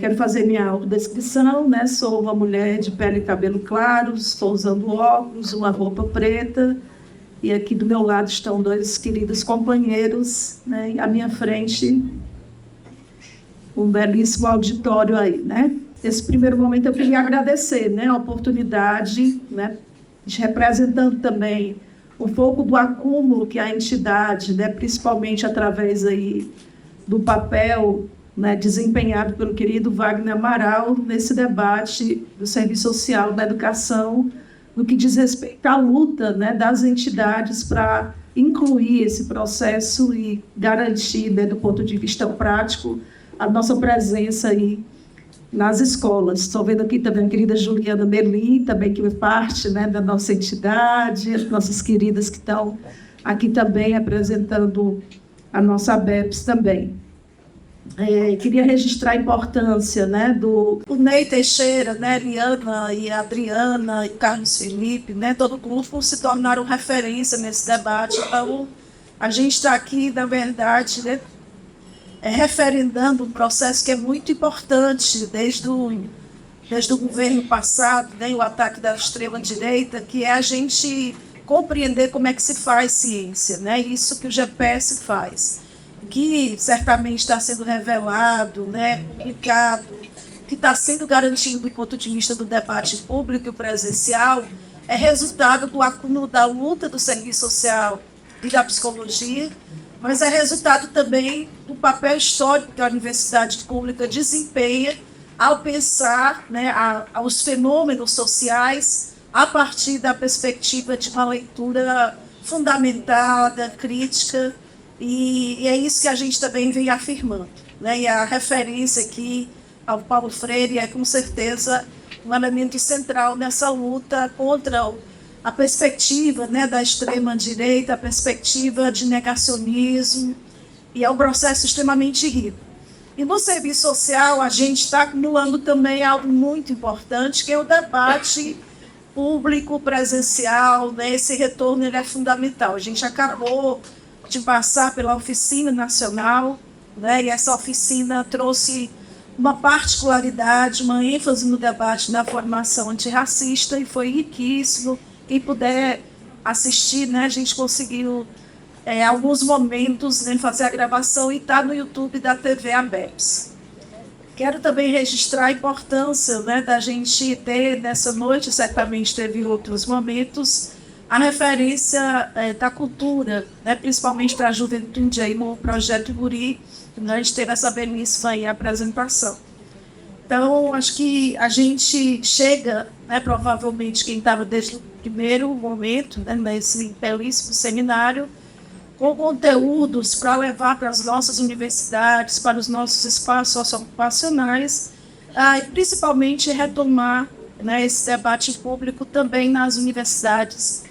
Quero fazer minha autodescrição, né? Sou uma mulher de pele e cabelo claros, estou usando óculos, uma roupa preta, e aqui do meu lado estão dois queridos companheiros, né? E à minha frente, um belíssimo auditório aí, né? Nesse primeiro momento eu queria agradecer, né, a oportunidade, né, representando também um pouco do acúmulo que a entidade, né, principalmente através aí do papel, né, desempenhado pelo querido Wagner Amaral nesse debate do serviço social da educação, no que diz respeito à luta, né, das entidades para incluir esse processo e garantir, né, do ponto de vista prático, a nossa presença aí nas escolas. Estou vendo aqui também a querida Juliana Merlin, também que é parte, né, da nossa entidade, as nossas queridas que estão aqui também apresentando a nossa ABEPS também. Queria registrar a importância, né, do Ney Teixeira, né, Liana e Adriana e Carlos Felipe, né, todo o grupo se tornaram referência nesse debate. Então, a gente está aqui, na verdade, né, referendando um processo que é muito importante desde o governo passado, né, o ataque da extrema-direita, que é a gente compreender como é que se faz ciência, né, isso que o GPS faz, que certamente está sendo revelado, né, publicado, que está sendo garantido do ponto de vista do debate público e presencial, é resultado do acúmulo da luta do serviço social e da psicologia, mas é resultado também do papel histórico que a universidade pública desempenha ao pensar, né, os fenômenos sociais a partir da perspectiva de uma leitura fundamentada, crítica, e é isso que a gente também vem afirmando, né? E a referência aqui ao Paulo Freire é, com certeza, um elemento central nessa luta contra a perspectiva, né, da extrema-direita, a perspectiva de negacionismo, e é um processo extremamente rico. E no serviço social, a gente está acumulando também algo muito importante, que é o debate público, presencial, né? Esse retorno ele é fundamental. A gente acabou de passar pela oficina nacional, né? E essa oficina trouxe uma particularidade, uma ênfase no debate da formação antirracista, e foi riquíssimo. Quem puder assistir, né, a gente conseguiu, alguns momentos, né, fazer a gravação, e está no YouTube da TV ABEPS. Quero também registrar a importância, né, da gente ter, nessa noite, certamente teve outros momentos, a referência da cultura, né, principalmente para a juventude, aí no Projeto Guri, a gente teve essa belíssima aí apresentação. Então, acho que a gente chega, né, provavelmente quem estava desde o primeiro momento, né, nesse belíssimo seminário, com conteúdos para levar para as nossas universidades, para os nossos espaços socioocupacionais, e principalmente retomar, né, esse debate público também nas universidades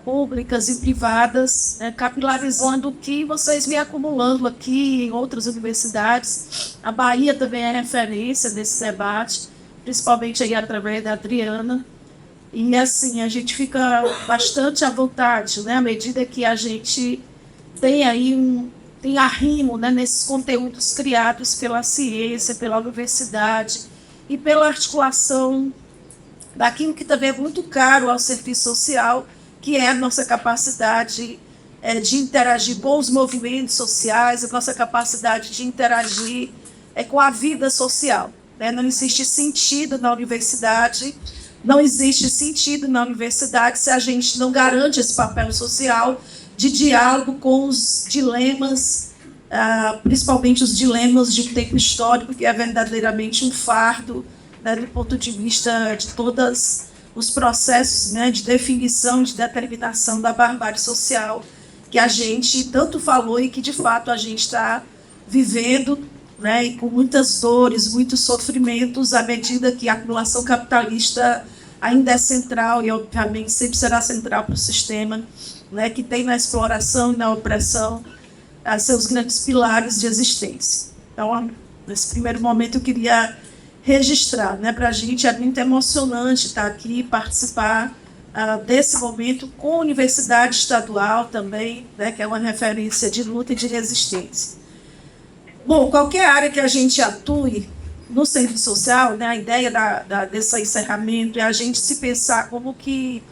públicas e privadas, né, capilarizando o que vocês vêm acumulando aqui em outras universidades. A Bahia também é referência desse debate, principalmente aí através da Adriana. E assim, a gente fica bastante à vontade, né, à medida que a gente tem aí tem arrimo, né, nesses conteúdos criados pela ciência, pela universidade e pela articulação daquilo que também é muito caro ao serviço social, que é a nossa capacidade de interagir com os movimentos sociais, a nossa capacidade de interagir com a vida social, né? Não existe sentido na universidade, não existe sentido na universidade se a gente não garante esse papel social de diálogo com os dilemas, principalmente os dilemas de tempo histórico, que é verdadeiramente um fardo, né, do ponto de vista de todos os processos, né, de definição, de determinação da barbárie social, que a gente tanto falou e que, de fato, a gente está vivendo, né, e com muitas dores, muitos sofrimentos, à medida que a acumulação capitalista ainda é central e, obviamente, sempre será central para o sistema, né, que tem na exploração e na opressão seus grandes pilares de existência. Então, nesse primeiro momento, eu queria registrar, né, para a gente é muito emocionante estar aqui e participar desse momento com a Universidade Estadual também, né, que é uma referência de luta e de resistência. Bom, qualquer área que a gente atue, no serviço social, né, a ideia desse encerramento é a gente se pensar como que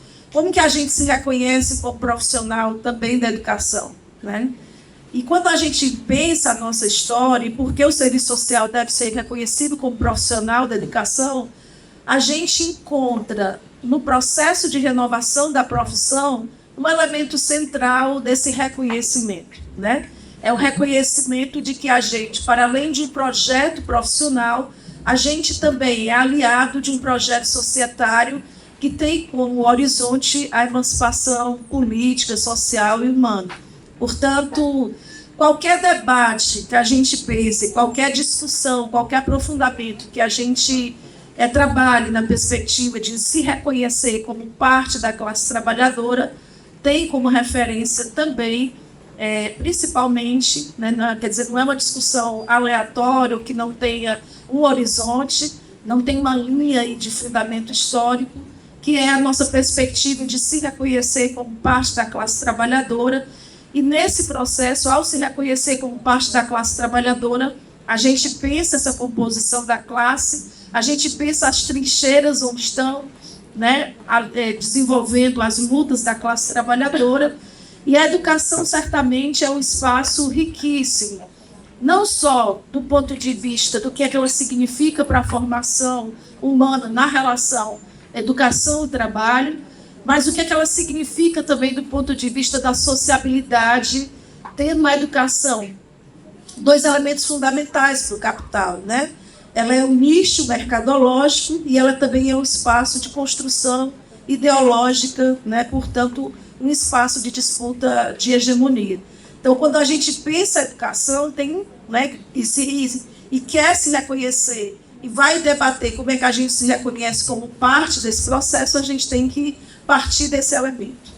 a gente se reconhece como profissional também da educação, né? E quando a gente pensa a nossa história e por que o serviço social deve ser reconhecido como profissional da educação, a gente encontra no processo de renovação da profissão um elemento central desse reconhecimento, né? É o reconhecimento de que a gente, para além de um projeto profissional, a gente também é aliado de um projeto societário que tem como horizonte a emancipação política, social e humana. Portanto, qualquer debate que a gente pense, qualquer discussão, qualquer aprofundamento que a gente trabalhe na perspectiva de se reconhecer como parte da classe trabalhadora, tem como referência também, principalmente, né, quer dizer, não é uma discussão aleatória, que não tenha um horizonte, não tem uma linha aí de fundamento histórico, que é a nossa perspectiva de se reconhecer como parte da classe trabalhadora. E nesse processo, ao se reconhecer como parte da classe trabalhadora, a gente pensa essa composição da classe, a gente pensa as trincheiras onde estão, né, desenvolvendo as lutas da classe trabalhadora, e a educação certamente é um espaço riquíssimo, não só do ponto de vista do que é que ela significa para a formação humana na relação educação e trabalho, mas o que é que ela significa também do ponto de vista da sociabilidade, tendo uma educação. Dois elementos fundamentais para o capital, né? Ela é um nicho mercadológico e ela também é um espaço de construção ideológica, né? Portanto, um espaço de disputa de hegemonia. Então, quando a gente pensa a educação, tem, né, e quer se reconhecer e vai debater como é que a gente se reconhece como parte desse processo, a gente tem que partir desse elemento.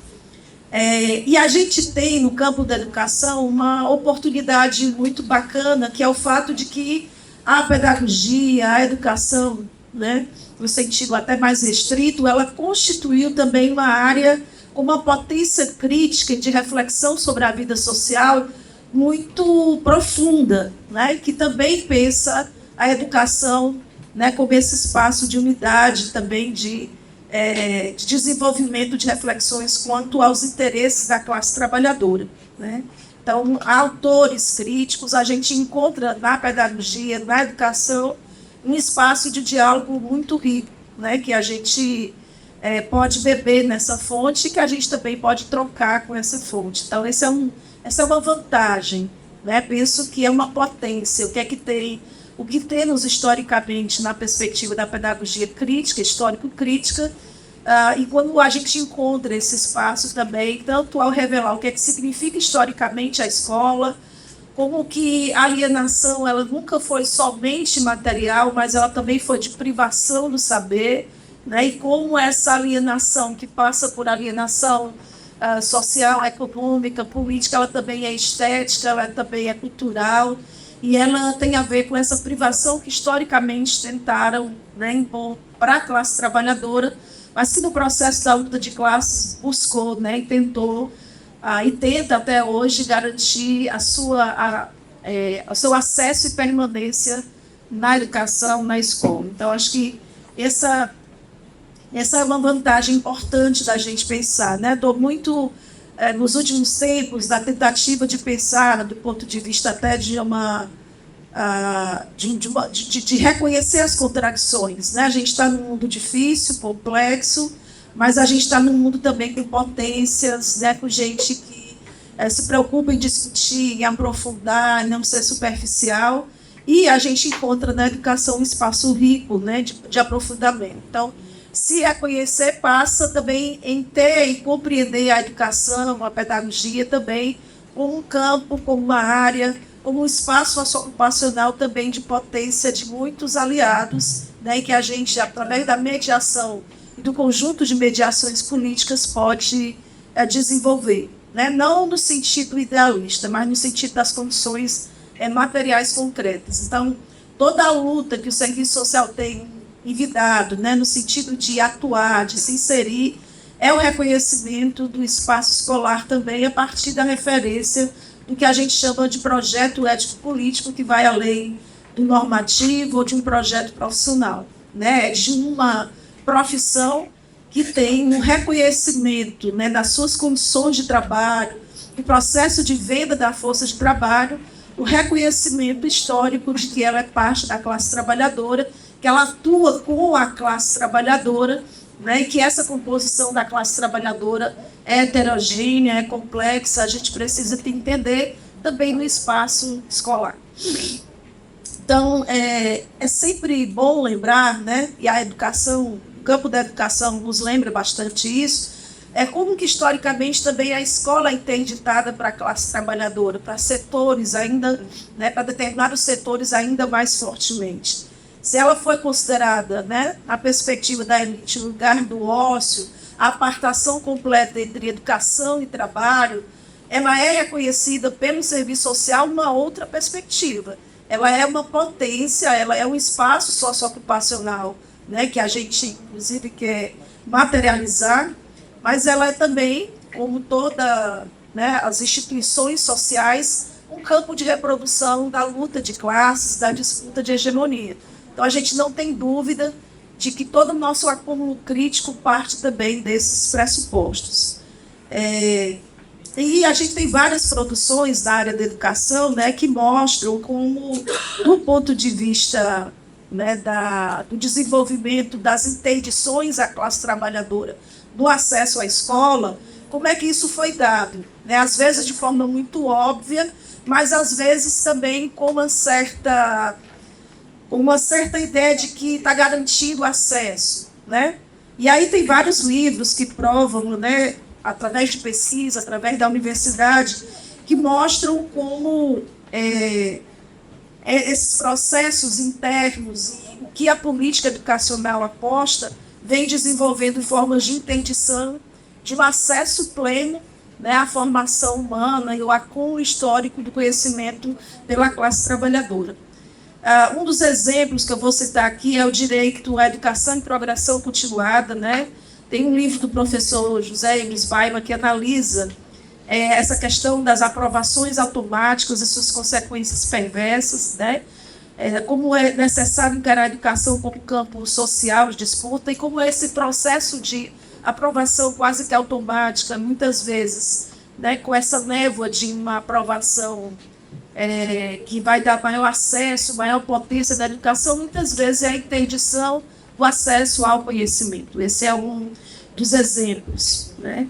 E a gente tem, no campo da educação, uma oportunidade muito bacana, que é o fato de que a pedagogia, a educação, né, no sentido até mais restrito, ela constituiu também uma área com uma potência crítica de reflexão sobre a vida social muito profunda, né, que também pensa a educação, né, como esse espaço de unidade também de desenvolvimento de reflexões quanto aos interesses da classe trabalhadora, né? Então, autores críticos, a gente encontra na pedagogia, na educação, um espaço de diálogo muito rico, né, que a gente pode beber nessa fonte e que a gente também pode trocar com essa fonte. Então, essa é uma vantagem, né? Penso que é uma potência. O que temos historicamente na perspectiva da pedagogia crítica, histórico-crítica, e quando a gente encontra esse espaço também, tanto ao revelar o que é que significa historicamente a escola, como que a alienação ela nunca foi somente material, mas ela também foi de privação do saber, né? E como essa alienação, que passa por alienação social, econômica, política, ela também é estética, ela também é cultural, e ela tem a ver com essa privação que historicamente tentaram, né, impor para a classe trabalhadora, mas que no processo da luta de classes buscou, né, e tentou, e tenta até hoje garantir o seu acesso e permanência na educação, na escola. Então, acho que essa é uma vantagem importante da gente pensar, né? Estou muito, nos últimos tempos, da tentativa de pensar, do ponto de vista até de reconhecer as contradições, né? A gente está num mundo difícil, complexo, mas a gente está num mundo também com potências, né? Com gente que se preocupa em discutir, em aprofundar, em não ser superficial, e a gente encontra na educação um espaço rico, né? de aprofundamento. Então, se reconhecer passa também em ter e compreender a educação, a pedagogia também como um campo, como uma área, como um espaço ocupacional também de potência de muitos aliados, né, e que a gente, através da mediação e do conjunto de mediações políticas, pode desenvolver, né? Não no sentido idealista, mas no sentido das condições materiais concretas. Então, toda a luta que o serviço social tem envidado, né, no sentido de atuar, de se inserir, é o reconhecimento do espaço escolar também a partir da referência do que a gente chama de projeto ético-político, que vai além do normativo ou de um projeto profissional, né? É de uma profissão que tem um reconhecimento, né, das suas condições de trabalho, o processo de venda da força de trabalho, o reconhecimento histórico de que ela é parte da classe trabalhadora, que ela atua com a classe trabalhadora, né, e que essa composição da classe trabalhadora é heterogênea, é complexa, a gente precisa entender também no espaço escolar. Então, é sempre bom lembrar, né, e a educação, o campo da educação nos lembra bastante isso, como que historicamente também a escola é interditada para a classe trabalhadora, para setores ainda, né, para determinados setores ainda mais fortemente. Se ela foi considerada, né, a perspectiva da elite, lugar do ócio, a apartação completa entre educação e trabalho, ela é reconhecida pelo serviço social numa outra perspectiva. Ela é uma potência, ela é um espaço socioocupacional, né, que a gente, inclusive, quer materializar, mas ela é também, como todas, né, as instituições sociais, um campo de reprodução da luta de classes, da disputa de hegemonia. Então, a gente não tem dúvida de que todo o nosso acúmulo crítico parte também desses pressupostos. E a gente tem várias produções na área da educação, né, que mostram como, do ponto de vista, né, do desenvolvimento das interdições à classe trabalhadora, do acesso à escola, como é que isso foi dado, né? Às vezes de forma muito óbvia, mas às vezes também com uma certa ideia de que está garantido o acesso, né? E aí tem vários livros que provam, né, através de pesquisa, através da universidade, que mostram como esses processos internos e o que a política educacional aposta vem desenvolvendo formas de interdição, de um acesso pleno, né, à formação humana e o acúmulo histórico do conhecimento pela classe trabalhadora. Um dos exemplos que eu vou citar aqui é o direito à educação e progressão continuada, né? Tem um livro do professor José Emes Baima que analisa essa questão das aprovações automáticas e suas consequências perversas, né? Como é necessário encarar a educação como campo social de disputa e como esse processo de aprovação quase que automática, muitas vezes, né, com essa névoa de uma aprovação que vai dar maior acesso, maior potência da educação, muitas vezes é a interdição do acesso ao conhecimento. Esse é um dos exemplos, né?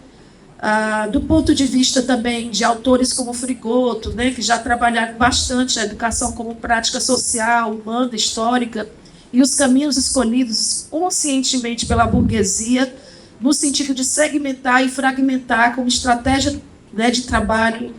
Do ponto de vista também de autores como Frigoto, né, que já trabalharam bastante a educação como prática social, humana, histórica, e os caminhos escolhidos conscientemente pela burguesia, no sentido de segmentar e fragmentar como estratégia, né, de trabalho,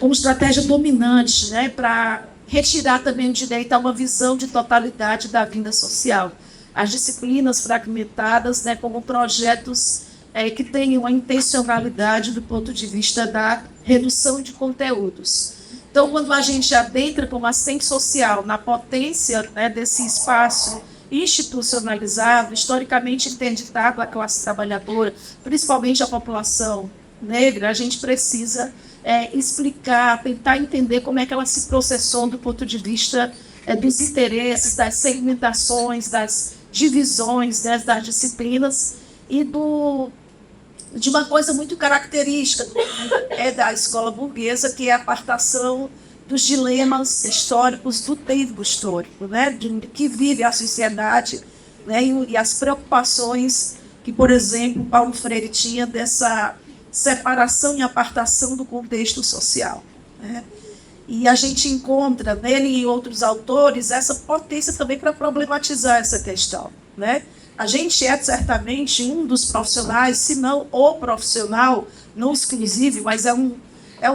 como estratégia dominante, né, para retirar também o direito a uma visão de totalidade da vida social. As disciplinas fragmentadas, né, como projetos que tenham uma intencionalidade do ponto de vista da redução de conteúdos. Então, quando a gente adentra como assistente social na potência, né, desse espaço institucionalizado, historicamente interditado à classe trabalhadora, principalmente à população negra, a gente precisa explicar, tentar entender como é que ela se processou do ponto de vista dos interesses, das segmentações, das divisões, né, das disciplinas e de uma coisa muito característica da escola burguesa, que é a apartação dos dilemas históricos do tempo histórico, né, de que vive a sociedade, né, e as preocupações que, por exemplo, Paulo Freire tinha dessa separação e apartação do contexto social, né? E a gente encontra nele e em outros autores essa potência também para problematizar essa questão, né? A gente é certamente um dos profissionais, se não o profissional, não exclusivo, mas é um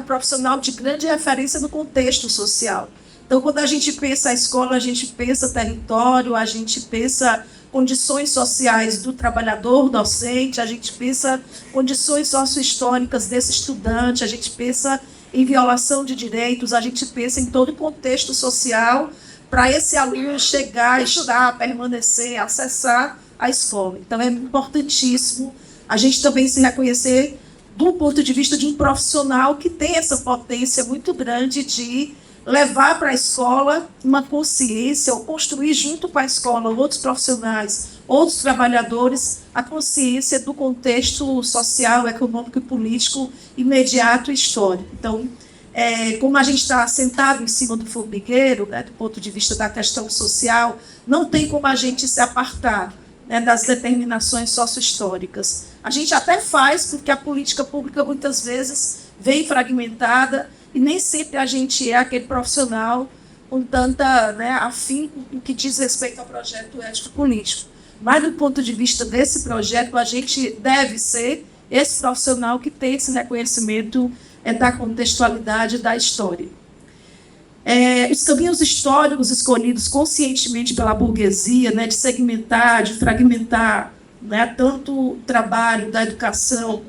profissional de grande referência no contexto social. Então, quando a gente pensa a escola, a gente pensa território, a gente pensa condições sociais do trabalhador docente, a gente pensa condições sociohistóricas desse estudante, a gente pensa em violação de direitos, a gente pensa em todo o contexto social para esse aluno chegar, estudar, permanecer, acessar a escola. Então, é importantíssimo a gente também se reconhecer do ponto de vista de um profissional que tem essa potência muito grande de levar para a escola uma consciência, ou construir junto com a escola outros profissionais, outros trabalhadores, a consciência do contexto social, econômico e político imediato e histórico. Então, como a gente está sentado em cima do formigueiro, né, do ponto de vista da questão social, não tem como a gente se apartar, né, das determinações sociohistóricas. A gente até faz, porque a política pública muitas vezes vem fragmentada e nem sempre a gente é aquele profissional com tanta, né, afinco no que diz respeito ao projeto ético-político. Mas, do ponto de vista desse projeto, a gente deve ser esse profissional que tem esse reconhecimento da contextualidade da história. Os caminhos históricos escolhidos conscientemente pela burguesia, né, de segmentar, de fragmentar, né, tanto o trabalho da educação,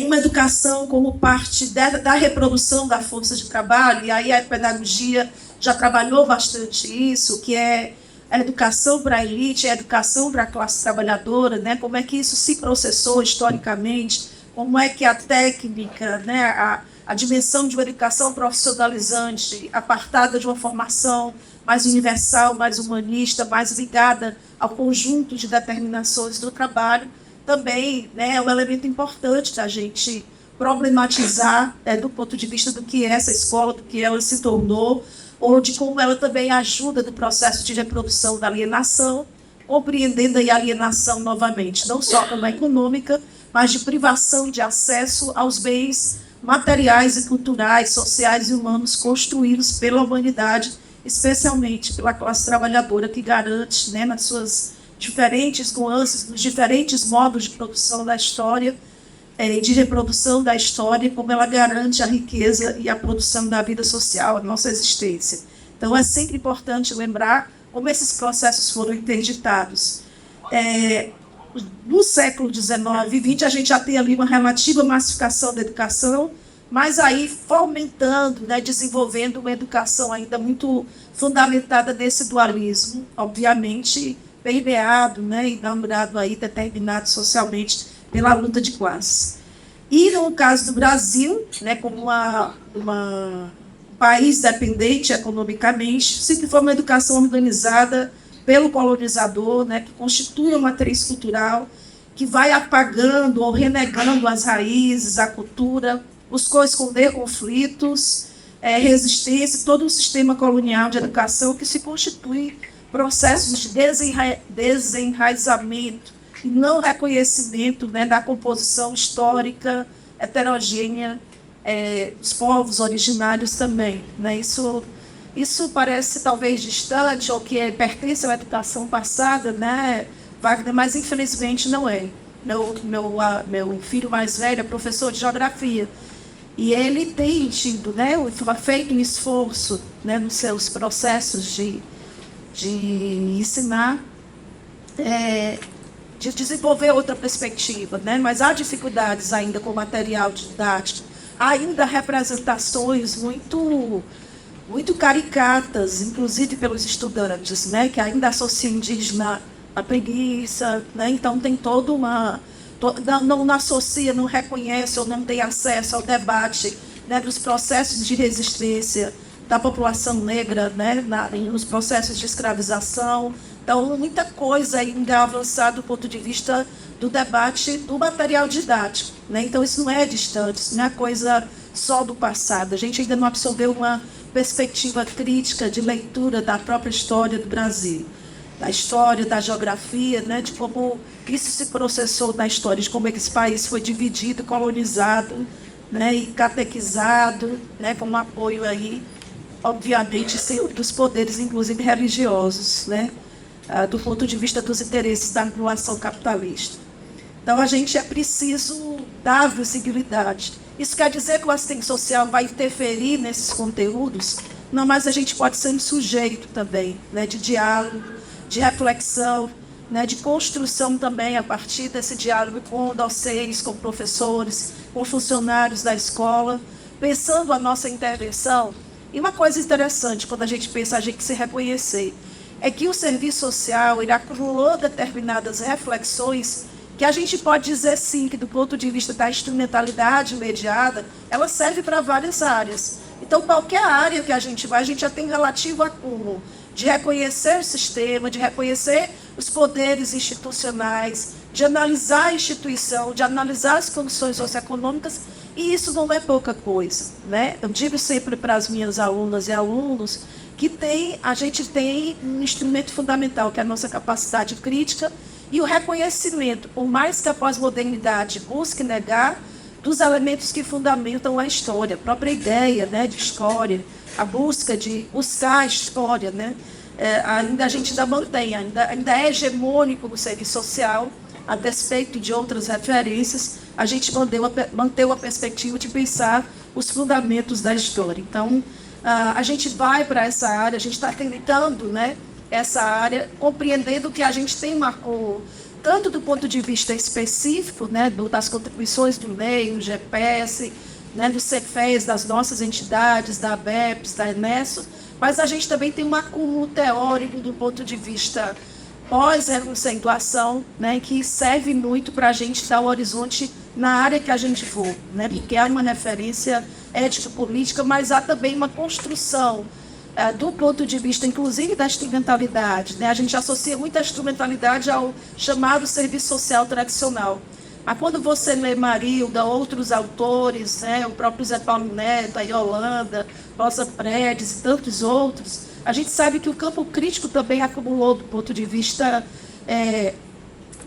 uma educação como parte da reprodução da força de trabalho, e aí a pedagogia já trabalhou bastante isso, que é a educação para a elite, a educação para a classe trabalhadora, né, como é que isso se processou historicamente, como é que a técnica, né, a dimensão de uma educação profissionalizante, apartada de uma formação mais universal, mais humanista, mais ligada ao conjunto de determinações do trabalho, também, né, é um elemento importante da gente problematizar, do ponto de vista do que é essa escola, do que ela se tornou, ou de como ela também ajuda no processo de reprodução da alienação, compreendendo a alienação novamente, não só como econômica, mas de privação de acesso aos bens materiais e culturais, sociais e humanos construídos pela humanidade, especialmente pela classe trabalhadora, que garante, né, nas suas diferentes nuances, nos diferentes modos de produção da história, de reprodução da história, como ela garante a riqueza e a produção da vida social, a nossa existência. Então, é sempre importante lembrar como esses processos foram interditados. No século XIX e XX, a gente já tem ali uma relativa massificação da educação, mas aí fomentando, né, desenvolvendo uma educação ainda muito fundamentada nesse dualismo, obviamente permeado, né, e namorado aí, determinado socialmente pela luta de classes. E no caso do Brasil, né, como um país dependente economicamente, sempre foi uma educação organizada pelo colonizador, né, que constitui uma matriz cultural que vai apagando ou renegando as raízes, a cultura, buscou esconder conflitos, resistência, todo um sistema colonial de educação que se constitui processos de desenraizamento e não reconhecimento, né, da composição histórica heterogênea dos povos originários também, né? Isso parece talvez distante ou que pertence à educação passada, né, Wagner, mas infelizmente não é. Meu filho mais velho é professor de geografia e ele tem tido, né, feito um esforço, né, nos seus processos de ensinar, de desenvolver outra perspectiva, né, mas há dificuldades ainda com material didático, há ainda representações muito caricatas, inclusive pelos estudantes, né, que ainda associam indígena à preguiça, né, então tem toda uma... não associa, não reconhece ou não tem acesso ao debate, né, dos processos de resistência da população negra, né, nos processos de escravização. Então, muita coisa ainda avançada do ponto de vista do debate do material didático, né? Então, isso não é distante, isso não é coisa só do passado. A gente ainda não absorveu uma perspectiva crítica de leitura da própria história do Brasil, da história, da geografia, né, de como isso se processou na história, de como esse país foi dividido, colonizado, né, e catequizado, né, com um apoio aí, obviamente, dos poderes, inclusive religiosos, né, do ponto de vista dos interesses da população capitalista. Então, a gente é preciso dar visibilidade. Isso quer dizer que o assistente social vai interferir nesses conteúdos? Não, mas a gente pode ser um sujeito também, né, de diálogo, de reflexão, né, de construção também a partir desse diálogo com docentes, com professores, com funcionários da escola, pensando a nossa intervenção. E uma coisa interessante, quando a gente pensa a gente se reconhecer, é que o serviço social ele acumulou determinadas reflexões que a gente pode dizer sim, que do ponto de vista da instrumentalidade mediada, ela serve para várias áreas. Então, qualquer área que a gente vai, a gente já tem relativo acúmulo de reconhecer o sistema, de reconhecer os poderes institucionais, de analisar a instituição, de analisar as condições socioeconômicas, e isso não é pouca coisa, né? Eu digo sempre para as minhas alunas e alunos que a gente tem um instrumento fundamental, que é a nossa capacidade crítica e o reconhecimento, por mais que a pós-modernidade busque negar, dos elementos que fundamentam a história, a própria ideia, né, de história, a busca de buscar a história, né? Ainda a gente ainda mantém, ainda é hegemônico no serviço social, a despeito de outras referências, a gente manteve a perspectiva de pensar os fundamentos da história. Então, a gente vai para essa área, a gente está tentando, né, essa área, compreendendo que a gente tem marcou, tanto do ponto de vista específico, né, das contribuições do MEI, do GPS, né, do Cefes, das nossas entidades, da ABEPS, da ENESO, mas a gente também tem um acúmulo teórico do ponto de vista pós-conceituação, né, que serve muito para a gente dar o horizonte na área que a gente for, né, porque há uma referência ético-política, mas há também uma construção do ponto de vista, inclusive, da instrumentalidade, né? A gente associa muito a instrumentalidade ao chamado serviço social tradicional. Mas quando você lê Marilda, outros autores, né, o próprio Zé Paulo Neto, a Yolanda, Rosa Predes e tantos outros, a gente sabe que o campo crítico também acumulou do ponto de vista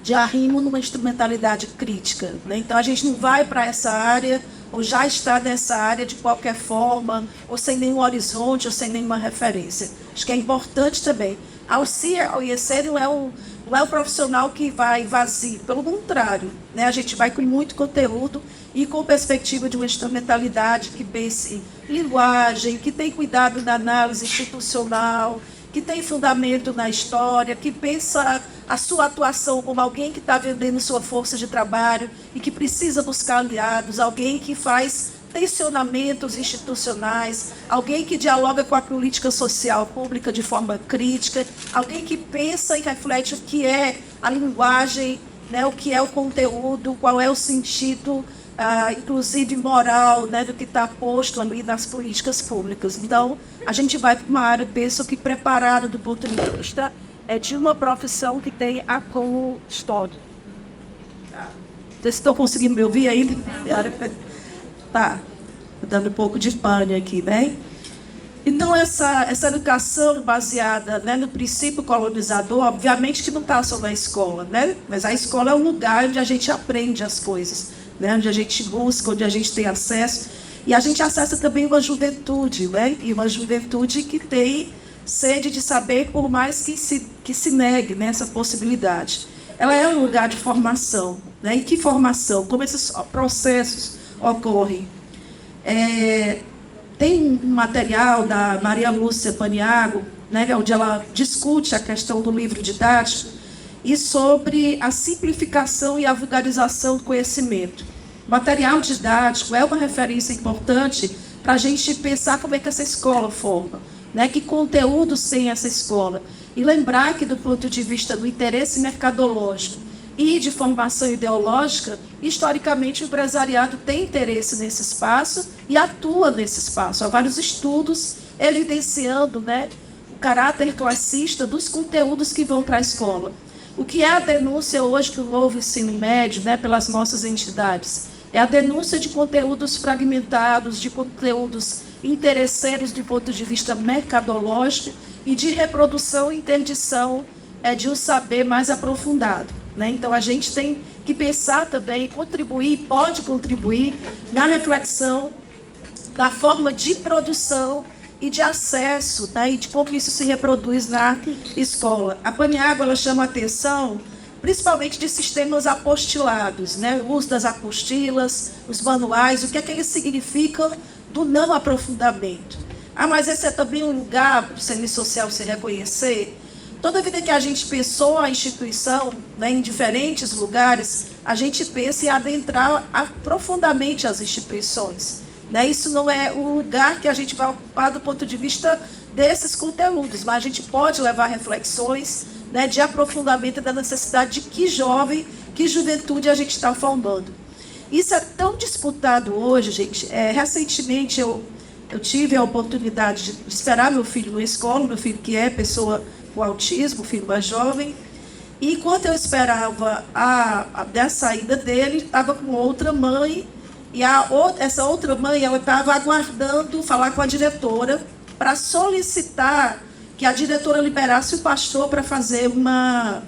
de arrimo numa instrumentalidade crítica, né? Então, a gente não vai para essa área, ou já está nessa área de qualquer forma, ou sem nenhum horizonte, ou sem nenhuma referência. Acho que é importante também. Ao IEC não é o profissional que vai vazio, pelo contrário, né? A gente vai com muito conteúdo e com perspectiva de uma instrumentalidade que pense em linguagem, que tem cuidado na análise institucional, que tem fundamento na história, que pensa a sua atuação como alguém que está vendendo sua força de trabalho e que precisa buscar aliados, alguém que faz tensionamentos institucionais, alguém que dialoga com a política social pública de forma crítica, alguém que pensa e reflete o que é a linguagem, né, o que é o conteúdo, qual é o sentido, inclusive moral, né, do que está posto ali nas políticas públicas. Então, a gente vai para uma área, penso que preparada do ponto de vista de uma profissão que tem a como história. Vocês estão conseguindo me ouvir aí? Tá, dando um pouco de pane aqui, né? Então, essa educação baseada, né, no princípio colonizador, obviamente que não está só na escola, né? Mas a escola é um lugar onde a gente aprende as coisas, né? Onde a gente busca, onde a gente tem acesso. E a gente acessa também uma juventude, né? E uma juventude que tem sede de saber, por mais que se negue, né, essa possibilidade. Ela é um lugar de formação, né? E que formação? Como esses processos ocorrem? Tem um material da Maria Lúcia Paniagua, né, onde ela discute a questão do livro didático e sobre a simplificação e a vulgarização do conhecimento. O material didático é uma referência importante para a gente pensar como é que essa escola forma, né, que conteúdos tem essa escola. E lembrar que, do ponto de vista do interesse mercadológico e de formação ideológica, historicamente o empresariado tem interesse nesse espaço e atua nesse espaço. Há vários estudos evidenciando, né, o caráter classista dos conteúdos que vão para a escola. O que é a denúncia hoje do novo ensino médio, né, pelas nossas entidades? É a denúncia de conteúdos fragmentados, de conteúdos interesseiros do ponto de vista mercadológico e de reprodução e interdição de um saber mais aprofundado, né? Então, a gente tem que pensar também, contribuir, pode contribuir na reflexão da forma de produção e de acesso, né? E de como isso se reproduz na escola. A Paniagua, ela chama a atenção principalmente de sistemas apostilados, né? O uso das apostilas, os manuais, o que é que eles significam do não aprofundamento. Mas esse é também um lugar para o serviço social se reconhecer. Toda vida que a gente pensou a instituição, né, em diferentes lugares, a gente pensa em adentrar profundamente as instituições, né? Isso não é o lugar que a gente vai ocupar do ponto de vista desses conteúdos, mas a gente pode levar reflexões, né, de aprofundamento da necessidade de que jovem, que juventude a gente está formando. Isso é tão disputado hoje, gente. Recentemente eu eu tive a oportunidade de esperar meu filho na escola, meu filho que é pessoa com autismo, filho mais jovem, e enquanto eu esperava a saída dele, estava com outra mãe, e essa outra mãe ela estava aguardando falar com a diretora para solicitar que a diretora liberasse o pastor para fazer uma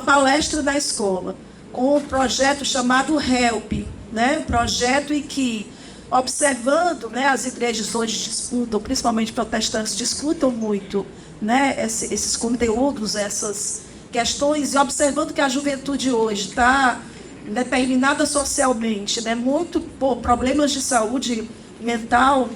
palestra na escola, com um projeto chamado HELP, né? Um projeto em que, observando, né, as igrejas hoje disputam, principalmente protestantes, discutam muito, né, esses conteúdos, essas questões, e observando que a juventude hoje está determinada socialmente, né, muito por problemas de saúde mental,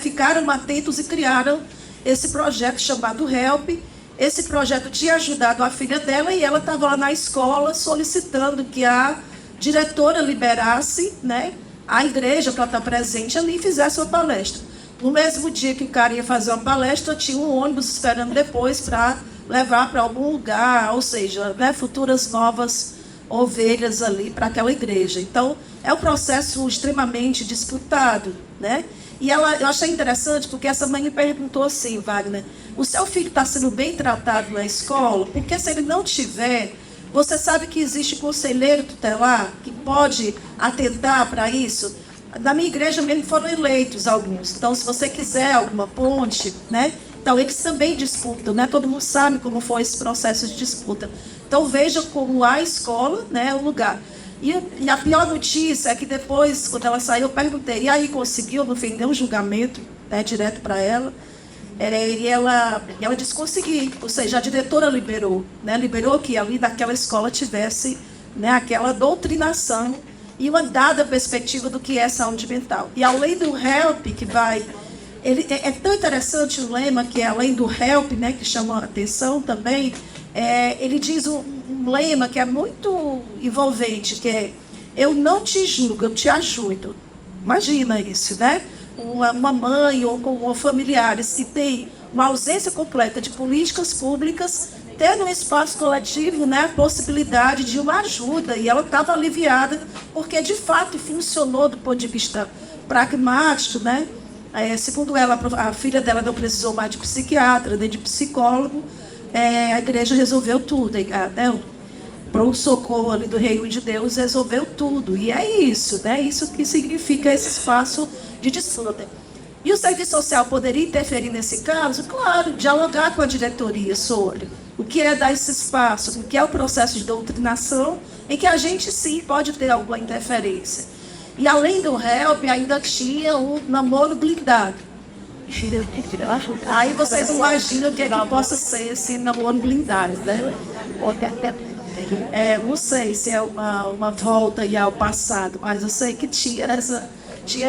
ficaram atentos e criaram esse projeto chamado HELP. Esse projeto tinha ajudado a filha dela e ela estava lá na escola solicitando que a diretora liberasse, né, a igreja para estar presente ali e fizesse uma palestra. No mesmo dia que o cara ia fazer uma palestra, tinha um ônibus esperando depois para levar para algum lugar, ou seja, né, futuras novas ovelhas ali para aquela igreja. Então, é um processo extremamente disputado, né? E eu achei interessante porque essa mãe me perguntou assim, Wagner, o seu filho está sendo bem tratado na escola? Porque se ele não tiver, você sabe que existe conselheiro tutelar que pode atentar para isso? Na minha igreja mesmo foram eleitos alguns. Então, se você quiser alguma ponte, né? Então, eles também disputam, né? Todo mundo sabe como foi esse processo de disputa. Então, veja como a escola, né, é o lugar. E a pior notícia é que depois, quando ela saiu, eu perguntei, e aí conseguiu? No fim, deu um julgamento, né, direto para ela. E ela disse conseguir, ou seja, a diretora liberou, né, liberou que ali daquela escola tivesse, né, aquela doutrinação e uma dada perspectiva do que é saúde mental. E além do HELP, que vai... é tão interessante o lema, que é além do HELP, né, que chama a atenção também, ele diz um lema que é muito envolvente, que é: eu não te julgo, eu te ajudo. Imagina isso, né? Uma mãe ou familiares que tem uma ausência completa de políticas públicas, tendo um espaço coletivo, né, a possibilidade de uma ajuda, e ela estava aliviada, porque de fato funcionou do ponto de vista pragmático, né? Segundo ela, a filha dela não precisou mais de psiquiatra, nem de psicólogo, a igreja resolveu tudo, né? Para o socorro ali do reino de Deus, resolveu tudo. E é isso, né? Isso que significa esse espaço de disputa. E o serviço social poderia interferir nesse caso? Claro, dialogar com a diretoria sobre o que é dar esse espaço, o que é o processo de doutrinação, em que a gente sim pode ter alguma interferência. E além do HELP, ainda tinha o namoro blindado. Aí vocês imaginam o que é que possa ser esse namoro blindado, né? Não sei se é uma volta ao passado, mas eu sei que tinha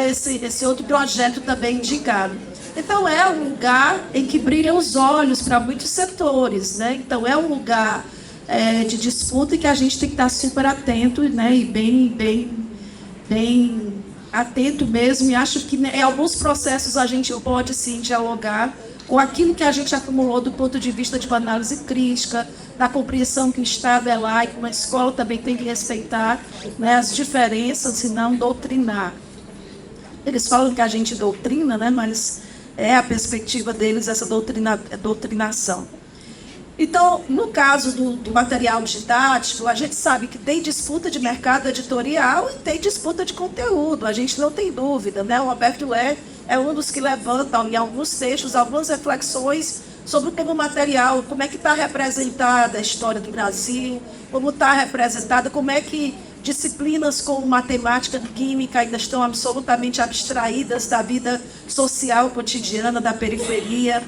esse outro projeto também indicado. Então, é um lugar em que brilham os olhos para muitos setores, né? Então, é um lugar de disputa e que a gente tem que estar super atento, né? E bem atento mesmo. E acho que em alguns processos a gente pode, sim, dialogar com aquilo que a gente acumulou do ponto de vista de uma análise crítica, da compreensão que o Estado é laico, mas a escola também tem que respeitar, né, as diferenças e não doutrinar. Eles falam que a gente doutrina, né, mas é a perspectiva deles essa doutrinação. Então, no caso do material didático, a gente sabe que tem disputa de mercado editorial e tem disputa de conteúdo, a gente não tem dúvida, né? O Roberto Lé é um dos que levanta em alguns textos, algumas reflexões sobre como material, como é que está representada a história do Brasil, como está representada, como é que disciplinas como matemática e química ainda estão absolutamente abstraídas da vida social cotidiana da periferia.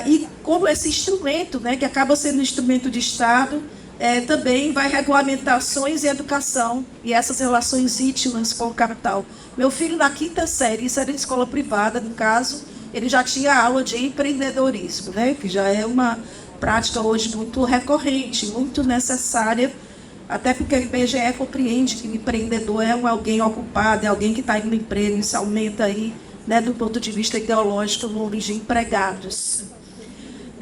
E como esse instrumento, né, que acaba sendo um instrumento de Estado, também vai regulamentar ações e educação e essas relações íntimas com o capital. Meu filho, na 5ª série, isso era em escola privada, no caso, ele já tinha aula de empreendedorismo, né, que já é uma prática hoje muito recorrente, muito necessária, até porque o IBGE compreende que o empreendedor é alguém ocupado, é alguém que está indo no emprego, isso aumenta aí, né, do ponto de vista ideológico, o número de empregados.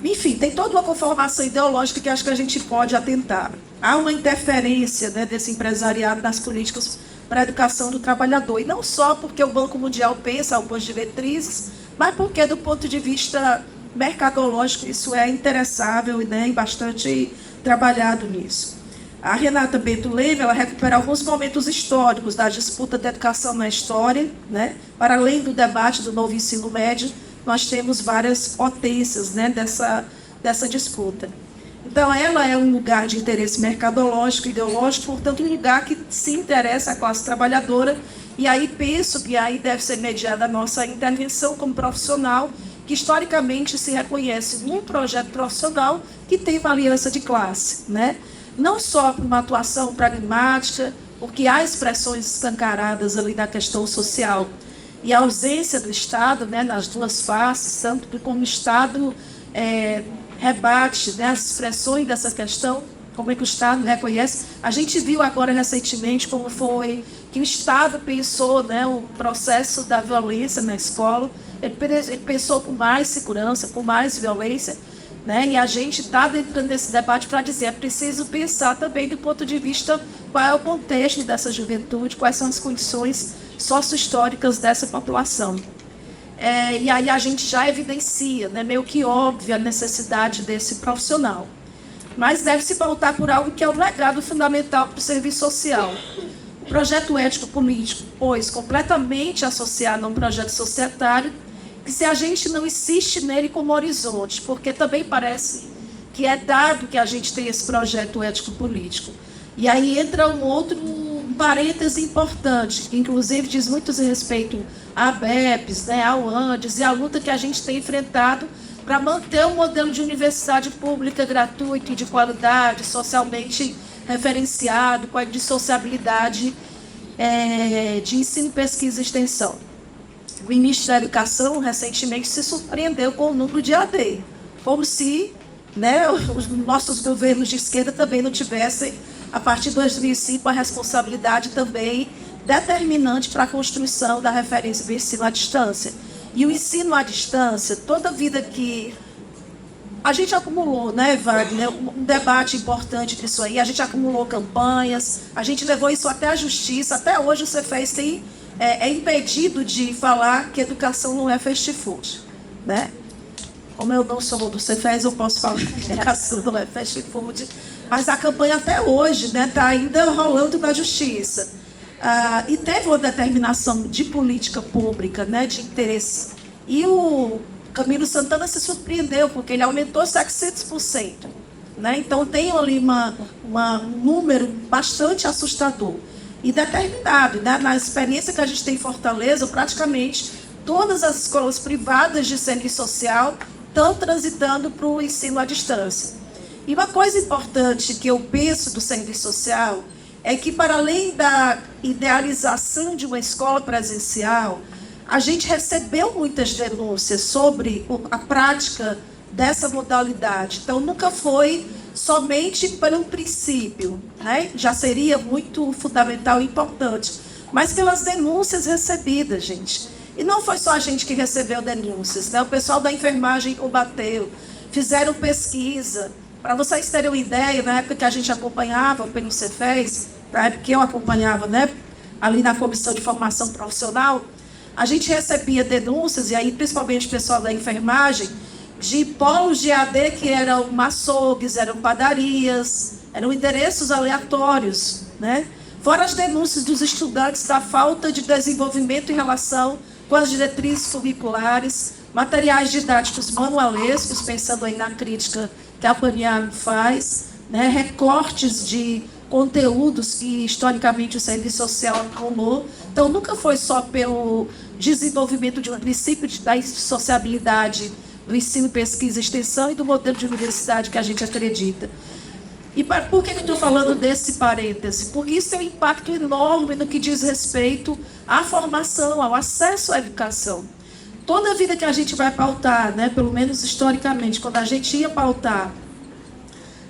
Enfim, tem toda uma conformação ideológica que acho que a gente pode atentar. Há uma interferência, né, desse empresariado nas políticas para a educação do trabalhador. E não só porque o Banco Mundial pensa algumas diretrizes, mas porque, do ponto de vista mercadológico, isso é interessável, né, e bastante trabalhado nisso. A Renata Bento Leme, ela recupera alguns momentos históricos da disputa da educação na história, né? Para além do debate do novo ensino médio, nós temos várias potências, né, dessa disputa. Então, ela é um lugar de interesse mercadológico, ideológico, portanto, um lugar que se interessa à classe trabalhadora, e aí penso que aí deve ser mediada a nossa intervenção como profissional, que historicamente se reconhece num projeto profissional que tem variância de classe, né? Não só por uma atuação pragmática, porque há expressões escancaradas ali na questão social, e a ausência do Estado, né, nas duas faces, tanto que como o Estado rebate, né, as expressões dessa questão, como é que o Estado reconhece. A gente viu agora recentemente como foi que o Estado pensou, né, o processo da violência na escola, ele pensou com mais segurança, com mais violência, né, e a gente está dentro desse debate para dizer, é preciso pensar também do ponto de vista qual é o contexto dessa juventude, quais são as condições sócio-históricas dessa população. E aí a gente já evidencia, né, meio que óbvia, a necessidade desse profissional. Mas deve se pautar por algo que é o legado fundamental para o serviço social. O projeto ético-político, pois, completamente associado a um projeto societário, que se a gente não insiste nele como horizonte, porque também parece que é dado que a gente tem esse projeto ético-político. E aí entra um outro parêntese importante, que inclusive diz muito respeito à ABEPS, né, ao Andes, e à luta que a gente tem enfrentado para manter um modelo de universidade pública gratuito e de qualidade, socialmente referenciado, com a dissociabilidade de ensino, pesquisa e extensão. O ministro da Educação recentemente se surpreendeu com o número de AD, como se, né, os nossos governos de esquerda também não tivessem, a partir de 2005, a responsabilidade também determinante para a construção da referência do ensino à distância. E o ensino à distância, toda a vida que a gente acumulou, né, Wagner, um debate importante disso aí, a gente acumulou campanhas, a gente levou isso até a justiça, até hoje o Cefes é impedido de falar que educação não é fast food, né? Como eu não sou do Cefes, eu posso falar que educação não é fast food, mas a campanha até hoje, né, está ainda rolando na justiça. E teve uma determinação de política pública, né, de interesse. E o Camilo Santana se surpreendeu, porque ele aumentou 700%. Né? Então, tem ali um número bastante assustador e determinado. Né? Na experiência que a gente tem em Fortaleza, praticamente todas as escolas privadas de serviço social estão transitando para o ensino à distância. E uma coisa importante que eu penso do serviço social é que, para além da idealização de uma escola presencial, a gente recebeu muitas denúncias sobre a prática dessa modalidade. Então, nunca foi somente pelo princípio, né? Já seria muito fundamental e importante, mas pelas denúncias recebidas, gente. E não foi só a gente que recebeu denúncias, né? O pessoal da enfermagem combateu, fizeram pesquisa. Para vocês terem uma ideia, na época que a gente acompanhava pelo Cefes, na época que eu acompanhava, né, ali na Comissão de Formação Profissional, a gente recebia denúncias, e aí principalmente o pessoal da enfermagem, de polos de AD que eram açougues, eram padarias, eram endereços aleatórios, né? Fora as denúncias dos estudantes da falta de desenvolvimento em relação com as diretrizes curriculares, materiais didáticos manualescos, pensando aí na crítica que a Paniagua faz, né? Recortes de conteúdos que, historicamente, o serviço social acumulou. Então, nunca foi só pelo desenvolvimento de um princípio da sociabilidade do ensino, pesquisa e extensão e do modelo de universidade que a gente acredita. E por que eu estou falando desse parêntese? Porque isso tem um impacto enorme no que diz respeito à formação, ao acesso à educação. Toda a vida que a gente vai pautar, né, pelo menos historicamente, quando a gente ia pautar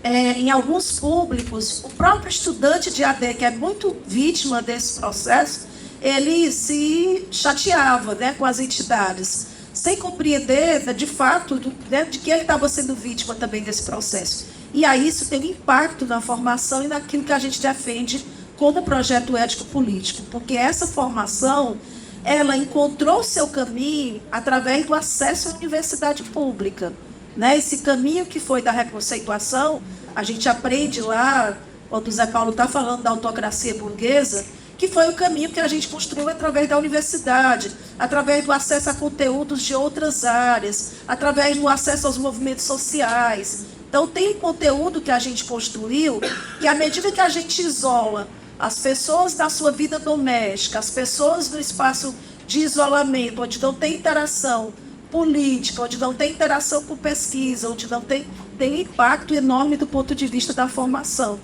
em alguns públicos, o próprio estudante de AD, que é muito vítima desse processo, ele se chateava, né, com as entidades, sem compreender, de fato, né, de que ele estava sendo vítima também desse processo. E aí isso tem impacto na formação e naquilo que a gente defende como projeto ético-político, porque essa formação ela encontrou seu caminho através do acesso à universidade pública. Né? Esse caminho que foi da reconceituação, a gente aprende lá, quando o Zé Paulo está falando da autocracia burguesa, que foi o caminho que a gente construiu através da universidade, através do acesso a conteúdos de outras áreas, através do acesso aos movimentos sociais. Então, tem conteúdo que a gente construiu que, à medida que a gente isola as pessoas da sua vida doméstica, as pessoas no espaço de isolamento, onde não tem interação política, onde não tem interação com pesquisa, onde não tem impacto enorme do ponto de vista da formação.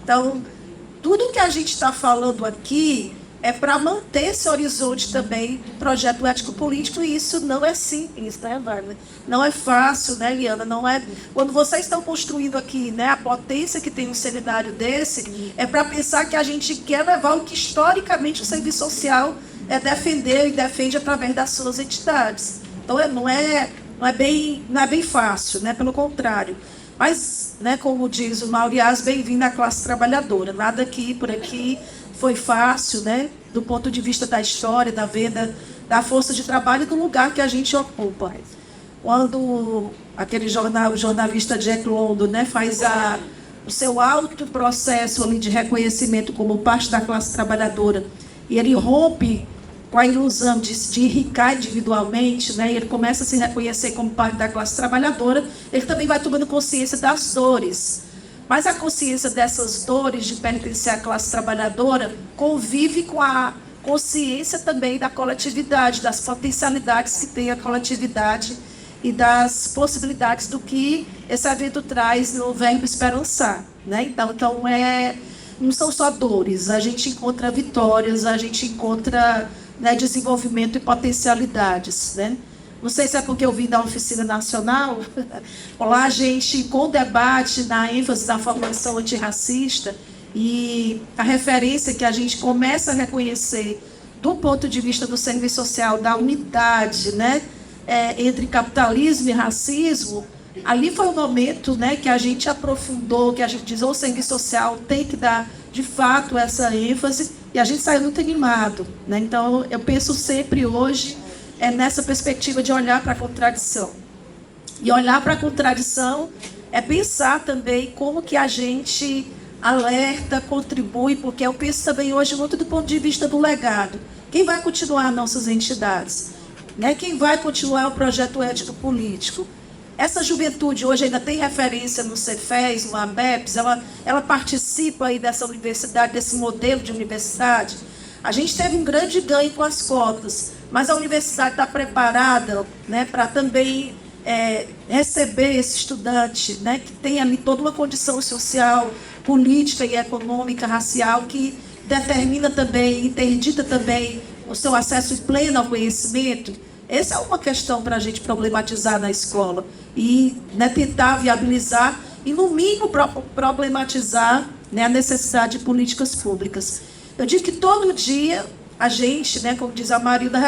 Então, tudo que a gente está falando aqui é para manter esse horizonte também do projeto ético-político, e isso não é simples, né, Wagner? Não é fácil, né, Liana? Não é... Quando vocês estão construindo aqui, né, a potência que tem um seminário desse, é para pensar que a gente quer levar o que historicamente o serviço social é defender e defende através das suas entidades. Então, não é bem fácil, né? Pelo contrário. Mas, né, como diz o Mauriás, bem-vindo à classe trabalhadora. Nada aqui, por aqui, foi fácil, né? Do ponto de vista da história, da venda, da força de trabalho e do lugar que a gente ocupa. Quando aquele jornalista Jack London, né, faz o seu alto processo ali de reconhecimento como parte da classe trabalhadora, e ele rompe com a ilusão de enricar individualmente, né, e ele começa a se reconhecer como parte da classe trabalhadora, ele também vai tomando consciência das dores. Mas a consciência dessas dores de pertencer à classe trabalhadora convive com a consciência também da coletividade, das potencialidades que tem a coletividade e das possibilidades do que esse evento traz no verbo esperançar. Né? Então não são só dores, a gente encontra vitórias, a gente encontra, né, desenvolvimento e potencialidades. Né? Não sei se é porque eu vim da oficina nacional, lá a gente, com o debate na ênfase da formação antirracista e a referência que a gente começa a reconhecer do ponto de vista do serviço social, da unidade, né, entre capitalismo e racismo, ali foi o momento, né, que a gente aprofundou, que a gente diz, o serviço social tem que dar, de fato, essa ênfase, e a gente saiu muito animado. Né? Então, eu penso sempre hoje nessa perspectiva de olhar para a contradição. E olhar para a contradição é pensar também como que a gente alerta, contribui, porque eu penso também hoje muito do ponto de vista do legado. Quem vai continuar nossas entidades? Né? Quem vai continuar o projeto ético-político? Essa juventude hoje ainda tem referência no Cefes, no ABEPS, ela participa aí dessa universidade, desse modelo de universidade. A gente teve um grande ganho com as cotas, mas a universidade está preparada, né, para também receber esse estudante, né, que tem ali toda uma condição social, política e econômica, racial, que determina também, interdita também o seu acesso pleno ao conhecimento. Essa é uma questão para a gente problematizar na escola e, né, tentar viabilizar e, no mínimo, problematizar, né, a necessidade de políticas públicas. Eu digo que todo dia a gente, né, como diz a Marilda,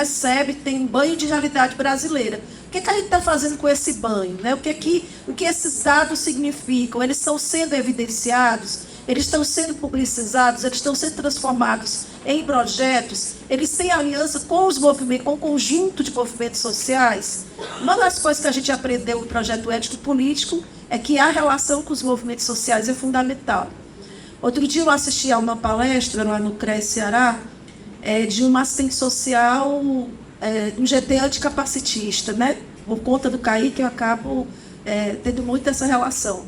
tem um banho de realidade brasileira. O que a gente está fazendo com esse banho? Né? O que esses dados significam? Eles estão sendo evidenciados? Eles estão sendo publicizados? Eles estão sendo transformados em projetos? Eles têm aliança com os movimentos, com o conjunto de movimentos sociais? Uma das coisas que a gente aprendeu no projeto ético-político é que a relação com os movimentos sociais é fundamental. Outro dia eu assisti a uma palestra lá no CRES Ceará, de uma assistente social, um GT anticapacitista, né? Por conta do CAI, que eu acabo tendo muito essa relação.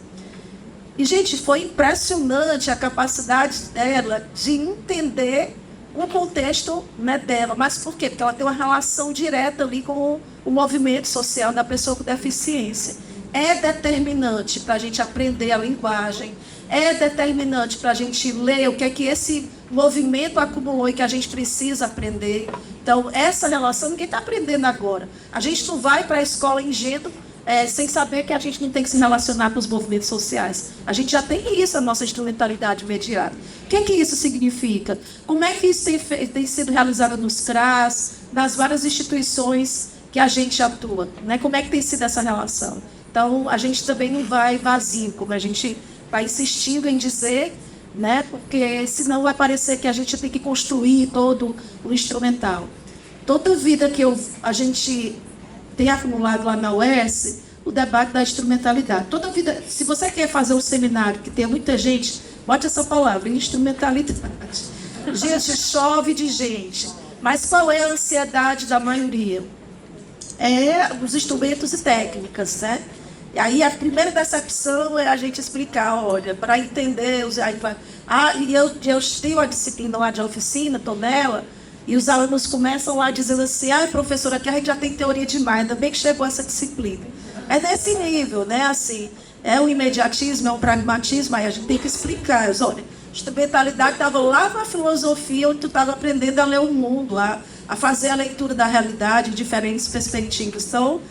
E, gente, foi impressionante a capacidade dela de entender o contexto, né, dela. Mas por quê? Porque ela tem uma relação direta ali com o movimento social da pessoa com deficiência. É determinante para a gente aprender a linguagem, é determinante para a gente ler o que é que esse movimento acumulou e que a gente precisa aprender. Então, essa relação ninguém está aprendendo agora. A gente não vai para a escola ingênuo sem saber que a gente não tem que se relacionar com os movimentos sociais. A gente já tem isso, a nossa instrumentalidade imediata. O que é que isso significa? Como é que isso tem sido realizado nos CRAS, nas várias instituições que a gente atua? Né? Como é que tem sido essa relação? Então, a gente também não vai vazio, como a gente vai insistindo em dizer, né? Porque senão vai parecer que a gente tem que construir todo o instrumental. Toda vida que a gente tem acumulado lá na UES, o debate da instrumentalidade. Toda vida, se você quer fazer um seminário que tenha muita gente, bote essa palavra, instrumentalidade. Gente, chove de gente. Mas qual é a ansiedade da maioria? É os instrumentos e técnicas, né? E aí a primeira decepção é a gente explicar, olha, para entender, e eu tenho a disciplina lá de oficina, estou nela, e os alunos começam lá dizendo assim, professora, aqui a gente já tem teoria demais, ainda bem que chegou essa disciplina. É nesse nível, né? Assim, é um imediatismo, é um pragmatismo, aí a gente tem que explicar. Olha, instrumentalidade estava lá na filosofia, onde tu estava aprendendo a ler o mundo, a fazer a leitura da realidade em diferentes perspectivas. Então,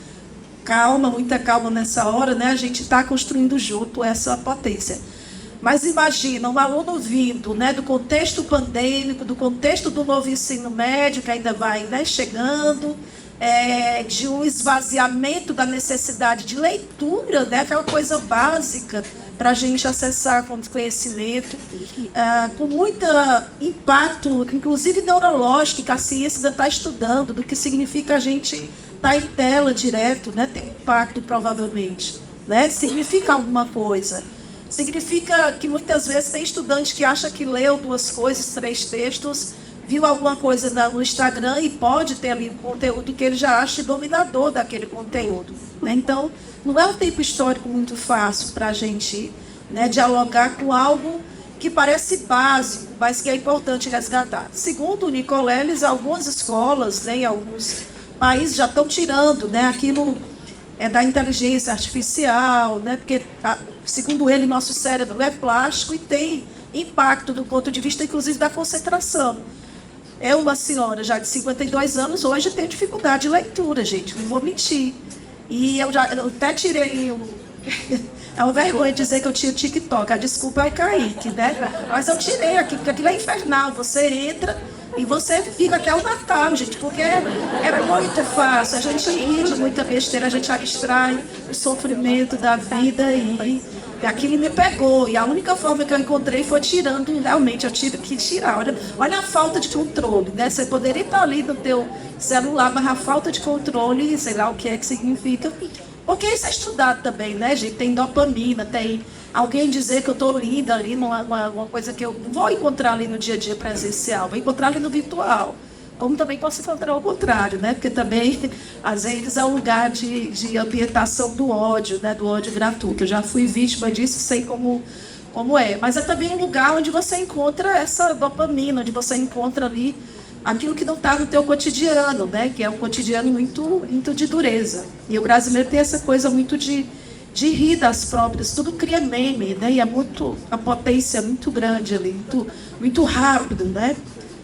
calma, muita calma nessa hora, né? A gente está construindo junto essa potência. Mas imagina, um aluno vindo, né, do contexto pandêmico, do contexto do novo ensino médio, que ainda vai, né, chegando, de um esvaziamento da necessidade de leitura, né, que é uma coisa básica para a gente acessar conhecimento, com muito impacto, inclusive neurológico, que a ciência ainda está estudando, do que significa a gente estar em tela direto, né, tem impacto provavelmente, né, significa alguma coisa. Significa que muitas vezes tem estudante que acha que leu 2 coisas, 3 textos, viu alguma coisa no Instagram e pode ter ali um conteúdo que ele já acha dominador daquele conteúdo, né? Então, não é um tempo histórico muito fácil para a gente, né, dialogar com algo que parece básico, mas que é importante resgatar. Segundo o Nicoleles, algumas escolas, né, em alguns países já estão tirando, né, aquilo da inteligência artificial, né, porque, segundo ele, nosso cérebro é plástico e tem impacto do ponto de vista, inclusive, da concentração. É uma senhora já de 52 anos, hoje tem dificuldade de leitura, gente, não vou mentir. E eu até tirei é uma vergonha dizer que eu tinha TikTok, a desculpa é Kaique, né? Mas eu tirei aqui, porque aquilo é infernal, você entra e você fica até o Natal, gente, porque é muito fácil, a gente ri de muita besteira, a gente abstrai o sofrimento da vida e aquilo me pegou. E a única forma que eu encontrei foi tirando, realmente, eu tive que tirar. Olha a falta de controle, né? Você poderia estar ali no teu celular, mas a falta de controle, sei lá o que é que significa. Porque isso é estudado também, né, gente? Tem dopamina, tem alguém dizer que eu estou linda ali, uma coisa que eu não vou encontrar ali no dia a dia presencial, vou encontrar ali no virtual. Como também posso encontrar o contrário, né? Porque também, às vezes, é um lugar de ambientação do ódio, né? Do ódio gratuito. Eu já fui vítima disso, sei como é. Mas é também um lugar onde você encontra essa dopamina, onde você encontra ali aquilo que não está no teu cotidiano, né? Que é um cotidiano muito de dureza. E o brasileiro tem essa coisa muito de rir das próprias, tudo cria meme, né? E a potência é muito grande ali, muito rápido, né?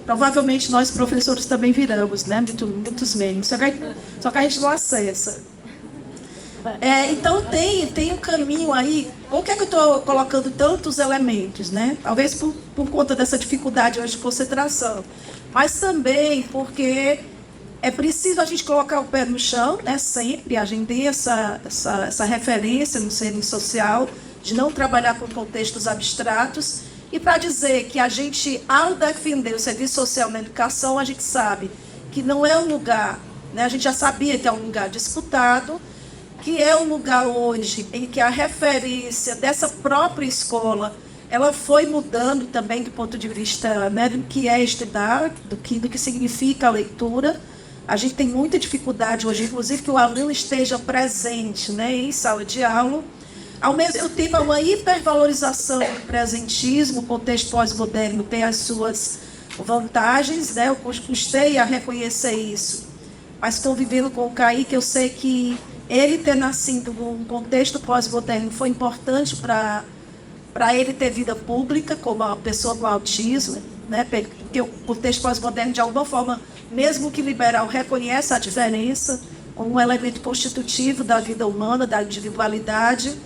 Provavelmente nós, professores, também viramos, né? Muitos memes. Só que a gente não acessa. Então, tem um caminho aí. Por que eu estou colocando tantos elementos, né? Talvez por conta dessa dificuldade hoje de concentração. Mas também porque é preciso a gente colocar o pé no chão, né? Sempre. A gente tem essa referência no serviço social de não trabalhar com contextos abstratos. E para dizer que a gente, ao defender o serviço social na educação, a gente sabe que não é um lugar, né, a gente já sabia que é um lugar disputado, que é um lugar hoje em que a referência dessa própria escola, ela foi mudando também do ponto de vista, né, do que é estudar, do que significa a leitura. A gente tem muita dificuldade hoje, inclusive, que o aluno esteja presente, né, em sala de aula. Ao mesmo tempo, há uma hipervalorização do presentismo, o contexto pós-moderno tem as suas vantagens, né? Eu custei a reconhecer isso, mas estou vivendo com o Kaique, eu sei que ele ter nascido num contexto pós-moderno foi importante para ele ter vida pública, como uma pessoa com autismo, né? Porque o contexto pós-moderno, de alguma forma, mesmo que liberal, reconhece a diferença como um elemento constitutivo da vida humana, da individualidade.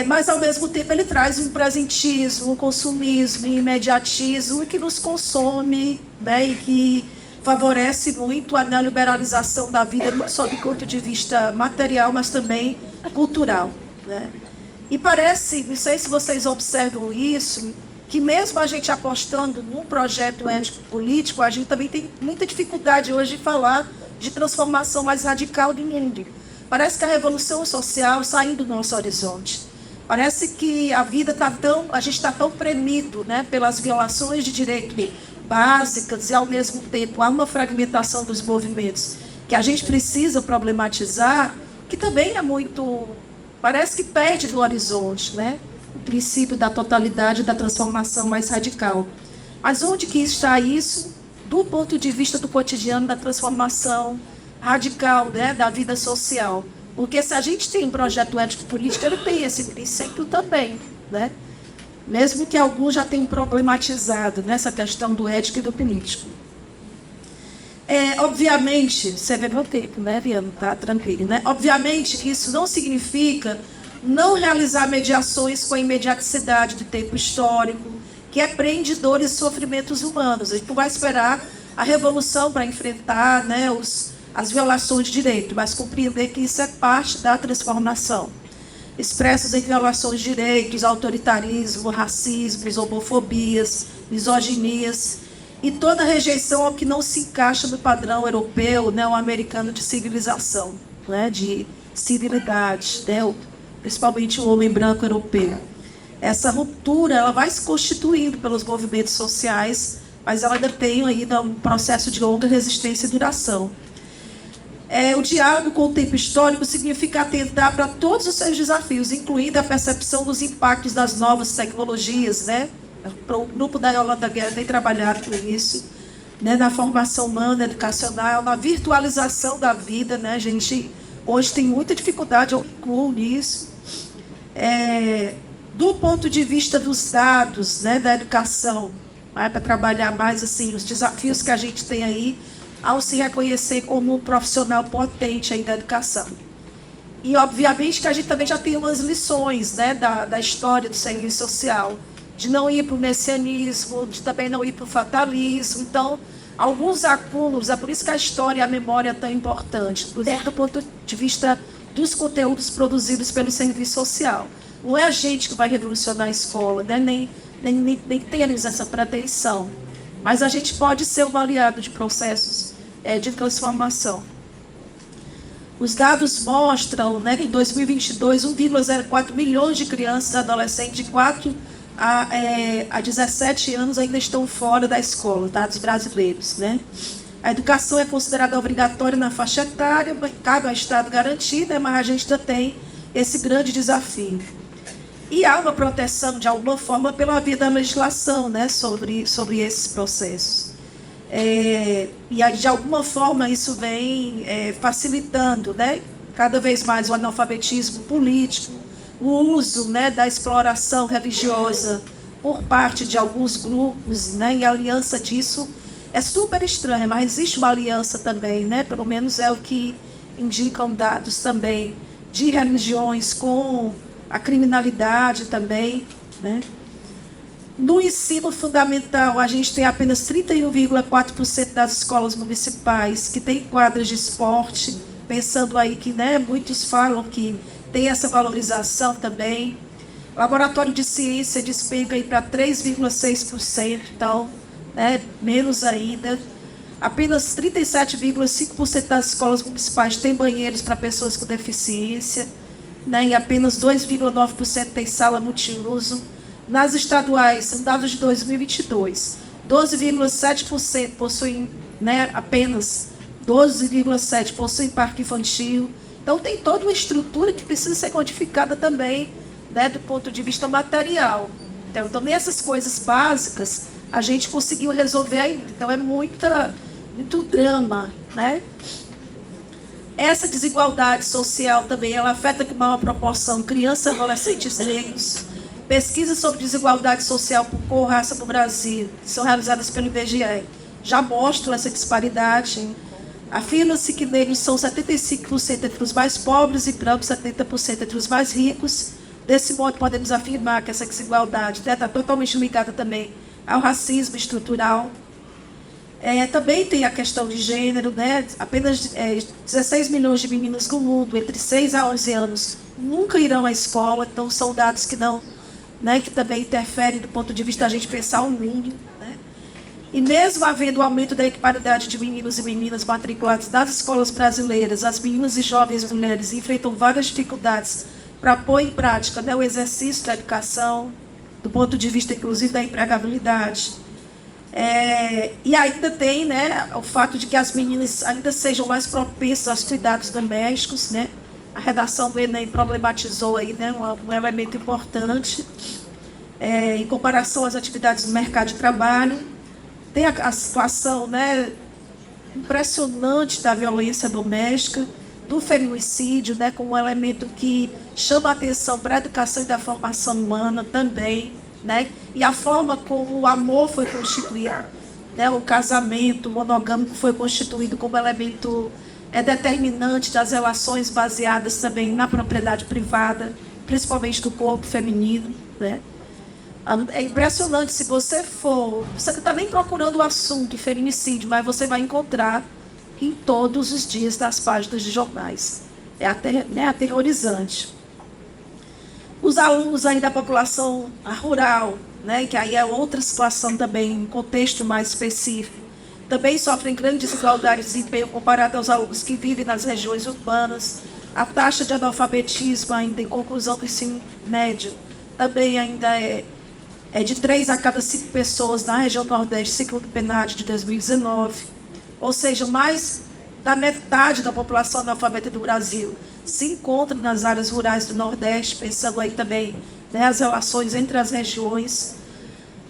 Mas, ao mesmo tempo, ele traz um presentismo, um consumismo, um imediatismo que nos consome, né, e que favorece muito a neoliberalização da vida, não só do ponto de vista material, mas também cultural, né? E parece, não sei se vocês observam isso, que mesmo a gente apostando num projeto ético-político, a gente também tem muita dificuldade hoje de falar de transformação mais radical do mundo. Parece que a revolução social saindo do nosso horizonte. Parece que a vida a gente está tão premido, né, pelas violações de direitos básicas e, ao mesmo tempo, há uma fragmentação dos movimentos que a gente precisa problematizar, que também é muito... Parece que perde do horizonte, né? O princípio da totalidade, da transformação mais radical. Mas onde que está isso do ponto de vista do cotidiano, da transformação radical, né, da vida social? Porque se a gente tem um projeto ético-político, ele tem esse princípio também, né? Mesmo que alguns já tenham problematizado nessa questão do ético e do político. Obviamente, você vê meu tempo, né, Viana? Tá tranquilo, né? Obviamente, isso não significa não realizar mediações com a imediaticidade do tempo histórico, que é prende dores e sofrimentos humanos. A gente não vai esperar a revolução para enfrentar, né, as violações de direito, mas compreender que isso é parte da transformação. Expressos em violações de direitos, autoritarismo, racismos, homofobias, misoginias, e toda rejeição ao que não se encaixa no padrão europeu, né, o americano de civilização, né, de civilidade, né, principalmente o homem branco europeu. Essa ruptura ela vai se constituindo pelos movimentos sociais, mas ela ainda tem ainda um processo de longa resistência e duração. O diálogo com o tempo histórico significa atentar para todos os seus desafios, incluindo a percepção dos impactos das novas tecnologias, né? O grupo da Yolanda Guerra tem trabalhado com isso, né? Na formação humana, educacional, na virtualização da vida, né? A gente hoje tem muita dificuldade, eu incluo nisso. Do ponto de vista dos dados, né, da educação, né, para trabalhar mais assim, os desafios que a gente tem aí, ao se reconhecer como um profissional potente aí da educação. E, obviamente, que a gente também já tem umas lições, né, da história do serviço social, de não ir para o messianismo, de também não ir para o fatalismo. Então, alguns acúmulos, é por isso que a história e a memória é tão importante, do ponto de vista dos conteúdos produzidos pelo serviço social. Não é a gente que vai revolucionar a escola, né, nem temos essa pretensão. Mas a gente pode ser um aliado de processos de transformação. Os dados mostram, né, que em 2022, 1,04 milhões de crianças e adolescentes de 4 a 17 anos ainda estão fora da escola, dados brasileiros, né? A educação é considerada obrigatória na faixa etária, cabe ao Estado garantir, né, mas a gente ainda tem esse grande desafio. E há uma proteção, de alguma forma, pela via da legislação, né, sobre esses processos. E, de alguma forma, isso vem facilitando, né, cada vez mais o analfabetismo político, o uso, né, da exploração religiosa por parte de alguns grupos, né, e a aliança disso é super estranha, mas existe uma aliança também, né, pelo menos é o que indicam dados também, de religiões com a criminalidade também, né? No ensino fundamental, a gente tem apenas 31,4% das escolas municipais que têm quadras de esporte, pensando aí que, né, muitos falam que tem essa valorização também. Laboratório de ciência despenca aí para 3,6%, então, né, menos ainda. Apenas 37,5% das escolas municipais têm banheiros para pessoas com deficiência, né, e apenas 2,9% tem sala multiuso. Nas estaduais, são dados de 2022, 12,7% possuem, né, apenas 12,7% possuem parque infantil. Então, tem toda uma estrutura que precisa ser codificada também, né, do ponto de vista material. Então, também essas coisas básicas a gente conseguiu resolver ainda. Então, é muito drama, né? Essa desigualdade social também, ela afeta com maior proporção crianças e adolescentes negros. Pesquisas sobre desigualdade social por cor, raça no Brasil, que são realizadas pelo IBGE, já mostram essa disparidade. Afirma-se que negros são 75% entre os mais pobres e brancos 70% entre os mais ricos. Desse modo, podemos afirmar que essa desigualdade está totalmente ligada também ao racismo estrutural. Também tem a questão de gênero, né? Apenas 16 milhões de meninas no mundo, entre 6 a 11 anos, nunca irão à escola, então são dados que não, né, que também interferem do ponto de vista da gente pensar o mundo. Né? E mesmo havendo o aumento da equiparidade de meninos e meninas matriculados nas escolas brasileiras, as meninas e jovens mulheres enfrentam várias dificuldades para pôr em prática, né, o exercício da educação, do ponto de vista, inclusive, da empregabilidade. E ainda tem, né, o fato de que as meninas ainda sejam mais propensas aos cuidados domésticos, né? A redação do Enem problematizou aí, né, um elemento importante em comparação às atividades do mercado de trabalho. Tem a situação, né, impressionante da violência doméstica, do feminicídio, né, como um elemento que chama a atenção para a educação e da formação humana também. Né? E a forma como o amor foi constituído, né? O casamento monogâmico foi constituído como elemento determinante das relações baseadas também na propriedade privada, principalmente do corpo feminino. Né? É impressionante, se você for... Você não está nem procurando o assunto feminicídio, mas você vai encontrar em todos os dias das páginas de jornais. É aterrorizante. Os alunos aí da população rural, né, que aí é outra situação também, um contexto mais específico, também sofrem grande desigualdade de desempenho comparado aos alunos que vivem nas regiões urbanas. A taxa de analfabetismo ainda em conclusão do ensino médio também ainda é de 3 a cada 5 pessoas na região Nordeste, segundo o PNAD de 2019. Ou seja, mais da metade da população analfabeta do Brasil se encontra nas áreas rurais do Nordeste, pensando aí também, né, as relações entre as regiões.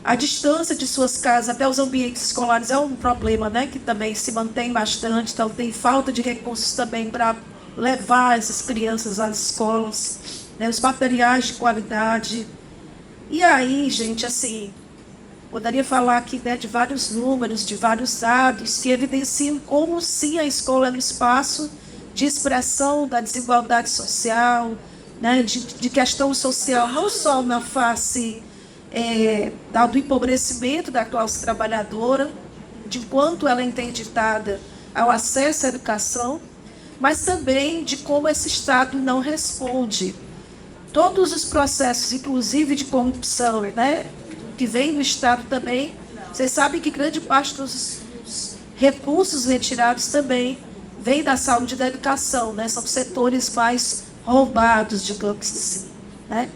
A distância de suas casas até os ambientes escolares é um problema, né, que também se mantém bastante, então tem falta de recursos também para levar essas crianças às escolas, né, os materiais de qualidade. E aí, gente, assim, poderia falar aqui, né, de vários números, de vários dados que evidenciam como sim a escola é um espaço de expressão da desigualdade social, né, de questão social, não só na face do empobrecimento da classe trabalhadora, de quanto ela é interditada ao acesso à educação, mas também de como esse Estado não responde. Todos os processos, inclusive de corrupção, né, que vem do Estado também, vocês sabem que grande parte dos recursos retirados também vem da saúde e da educação, né? São setores mais roubados, digamos assim. Né?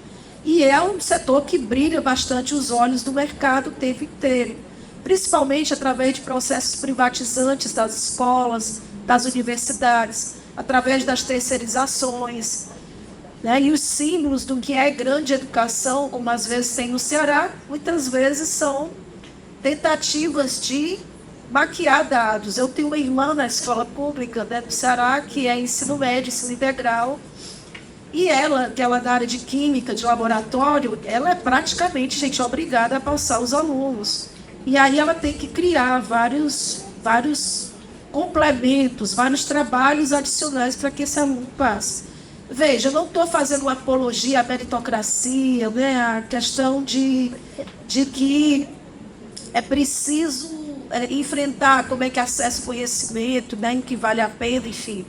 E é um setor que brilha bastante os olhos do mercado o tempo inteiro, principalmente através de processos privatizantes das escolas, das universidades, através das terceirizações. Né? E os símbolos do que é grande educação, como às vezes tem no Ceará, muitas vezes são tentativas de maquiar dados. Eu tenho uma irmã na escola pública, né, do Ceará, que é ensino médio, ensino integral, e ela, que ela é da área de química, de laboratório, ela é praticamente, gente, obrigada a passar os alunos. E aí ela tem que criar vários complementos, vários trabalhos adicionais para que esse aluno passe. Veja, eu não estou fazendo uma apologia à meritocracia, né, a questão de que é preciso enfrentar como é que acessa o conhecimento, né, em que vale a pena, enfim.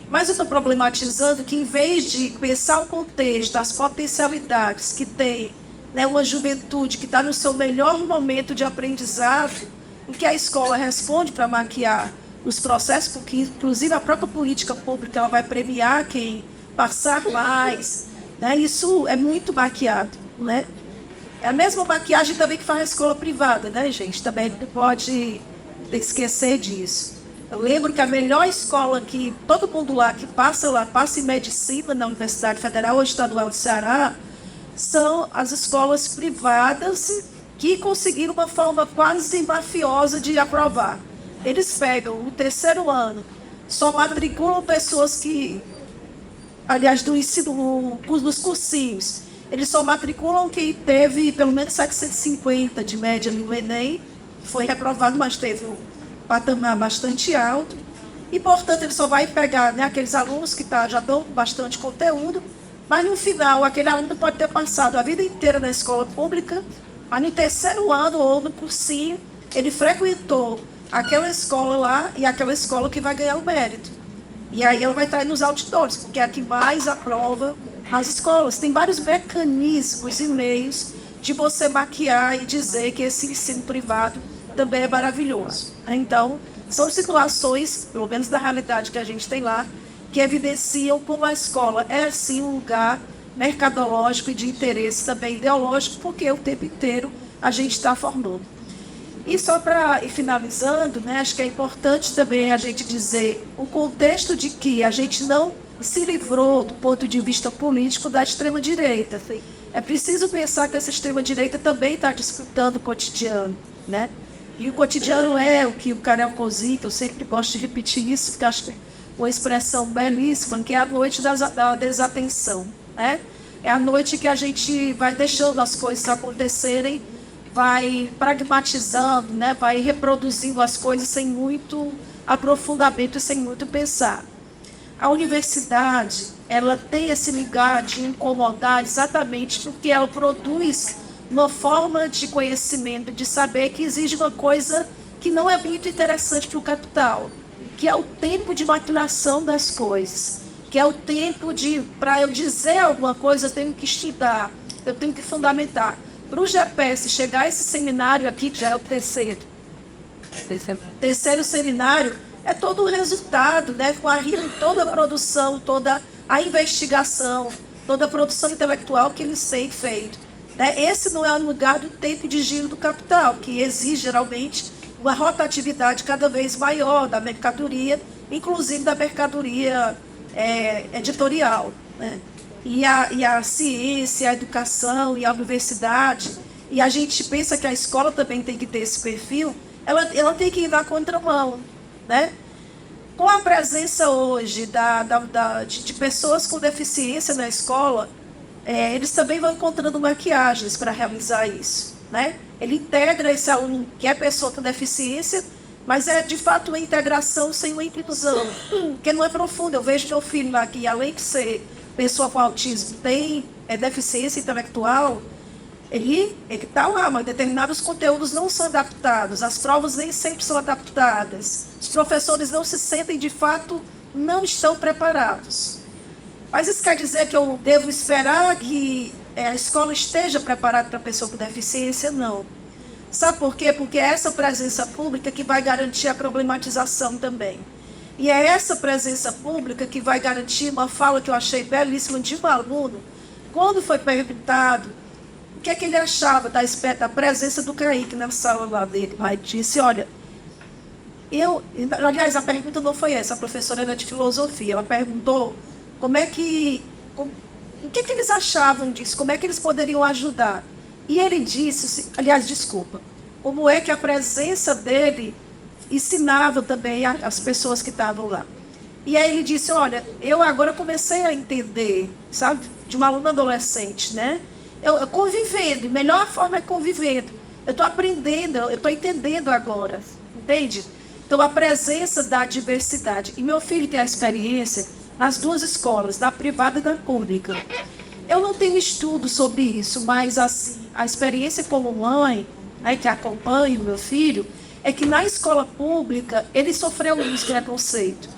Mas eu estou problematizando que, em vez de pensar o contexto, as potencialidades que tem, né, uma juventude que está no seu melhor momento de aprendizado, em que a escola responde para maquiar os processos, porque, inclusive, a própria política pública ela vai premiar quem passar mais, né, isso é muito maquiado, né? É a mesma maquiagem também que faz a escola privada, né, gente? Também não pode esquecer disso. Eu lembro que a melhor escola que todo mundo lá que passa em medicina na Universidade Federal ou Estadual do Ceará, são as escolas privadas que conseguiram uma forma quase mafiosa de aprovar. Eles pegam o 3º ano, só matriculam pessoas que, aliás, do ensino, dos cursinhos, eles só matriculam quem teve pelo menos 750 de média no Enem, foi reprovado, mas teve um patamar bastante alto, e, portanto, ele só vai pegar, né, aqueles alunos que já dão bastante conteúdo, mas no final, aquele aluno pode ter passado a vida inteira na escola pública, mas no 3º ano ou no cursinho, ele frequentou aquela escola lá e aquela escola que vai ganhar o mérito. E aí ela vai estar nos outdoors, porque é a que mais aprova as escolas. Tem vários mecanismos e meios de você maquiar e dizer que esse ensino privado também é maravilhoso. Então, são situações, pelo menos da realidade que a gente tem lá, que evidenciam como a escola é, sim, um lugar mercadológico e de interesse também ideológico, porque o tempo inteiro a gente está formando. E só para ir finalizando, né, acho que é importante também a gente dizer o contexto de que a gente não se livrou, do ponto de vista político, da extrema-direita. É preciso pensar que essa extrema-direita também está disputando o cotidiano, né? E o cotidiano é o que o Karel Kozak, eu sempre gosto de repetir isso, porque acho que é uma expressão belíssima, que é a noite da desatenção, né? É a noite que a gente vai deixando as coisas acontecerem, vai pragmatizando, né? Vai reproduzindo as coisas sem muito aprofundamento e sem muito pensar. A universidade, ela tem esse lugar de incomodar exatamente porque ela produz uma forma de conhecimento, de saber que exige uma coisa que não é muito interessante para o capital, que é o tempo de maturação das coisas, que é o tempo de, para eu dizer alguma coisa, eu tenho que estudar, eu tenho que fundamentar. Para o GPS chegar a esse seminário aqui, que já é o terceiro seminário, é todo o resultado, né? Com toda a produção, toda a investigação, toda a produção intelectual que eles têm feito. Né? Esse não é o lugar do tempo de giro do capital, que exige geralmente uma rotatividade cada vez maior da mercadoria, inclusive da mercadoria editorial. Né? E a ciência, a educação e a universidade, e a gente pensa que a escola também tem que ter esse perfil, ela tem que ir na contramão. Né? Com a presença hoje de pessoas com deficiência na escola, eles também vão encontrando maquiagens para realizar isso. Né? Ele integra esse aluno que é pessoa com deficiência, mas é de fato uma integração sem uma inclusão, que não é profunda. Eu vejo meu filho lá que, além de ser pessoa com autismo, tem deficiência intelectual, ele está lá, mas determinados conteúdos não são adaptados, as provas nem sempre são adaptadas, os professores não se sentem, de fato, não estão preparados. Mas isso quer dizer que eu devo esperar que a escola esteja preparada para a pessoa com deficiência? Não. Sabe por quê? Porque é essa presença pública que vai garantir a problematização também. E é essa presença pública que vai garantir uma fala que eu achei belíssima de um aluno, quando foi perguntado o que é que ele achava da presença do Kaique na sala lá dele. Ele disse, olha, aliás, a pergunta não foi essa, a professora era de filosofia, ela perguntou o que eles achavam disso, como é que eles poderiam ajudar. E ele disse, aliás, desculpa, como é que a presença dele ensinava também as pessoas que estavam lá. E aí ele disse, olha, eu agora comecei a entender, sabe, de uma aluna adolescente, né? Eu convivendo, a melhor forma é convivendo. Eu estou aprendendo, eu estou entendendo agora, entende? Então, a presença da diversidade. E meu filho tem a experiência nas duas escolas, da privada e da pública. Eu não tenho estudo sobre isso, mas assim, a experiência como mãe, né, que acompanha o meu filho, é que na escola pública ele sofreu muito preconceito.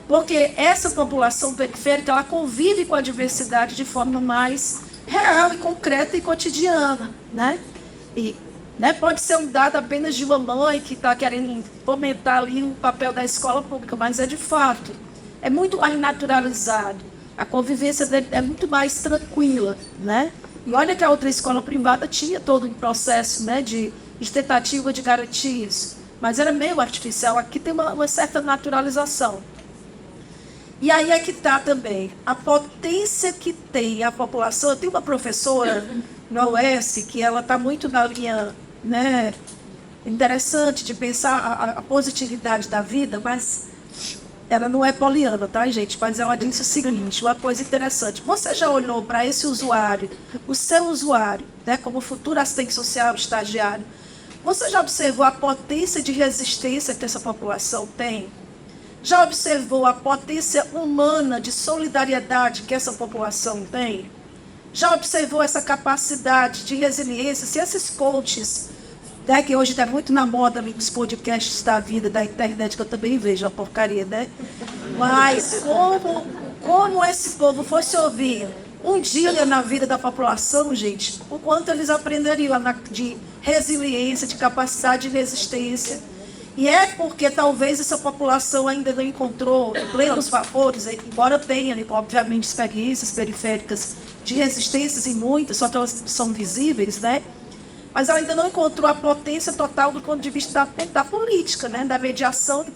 Porque essa população periférica, ela convive com a diversidade de forma mais real e concreta e cotidiana, né? E pode ser um dado apenas de uma mãe que está querendo fomentar ali o papel da escola pública, mas é de fato, é muito mais naturalizado. A convivência dele é muito mais tranquila, né? E olha que a outra escola privada tinha todo um processo, né, de tentativa de garantir isso, mas era meio artificial. Aqui tem uma certa naturalização. E aí é que está também a potência que tem a população. Eu tenho uma professora na UES que ela está muito na linha, né, interessante de pensar a positividade da vida, mas ela não é poliana, tá, gente? Mas ela disse o seguinte, uma coisa interessante. Você já olhou para esse usuário, o seu usuário, né, como futuro assistente social, estagiário, você já observou a potência de resistência que essa população tem? Já observou a potência humana de solidariedade que essa população tem? Já observou essa capacidade de resiliência? Se esses coaches né, que hoje está muito na moda os podcasts da vida, da internet, que eu também vejo a porcaria, né? Mas como esse povo fosse ouvir um dia na vida da população, gente, o quanto eles aprenderiam de resiliência, de capacidade de resistência. E é porque talvez essa população ainda não encontrou plenos valores, embora tenha, obviamente, experiências periféricas de resistências e muitas, só que elas são visíveis, né? Mas ela ainda não encontrou a potência total do ponto de vista da política, né? Da mediação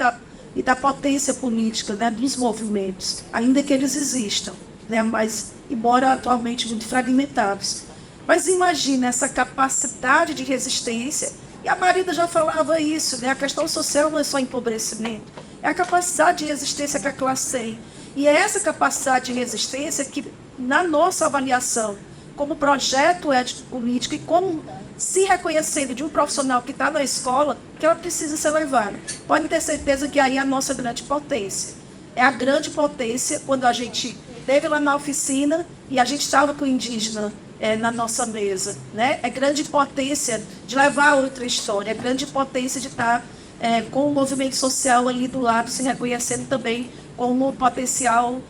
e da potência política, né? Dos movimentos, ainda que eles existam, né? Mas, embora atualmente muito fragmentados. Mas imagina essa capacidade de resistência, e a Marida já falava isso, né? A questão social não é só empobrecimento, é a capacidade de resistência que a classe tem. E é essa capacidade de resistência que, na nossa avaliação, como projeto ético-político e como se reconhecendo de um profissional que está na escola, que ela precisa ser levada. Pode ter certeza que aí é a nossa grande potência. É a grande potência quando a gente esteve lá na oficina e a gente estava com o indígena na nossa mesa, né? É grande potência de levar outra história, é grande potência de estar com o movimento social ali do lado, se reconhecendo também como potencial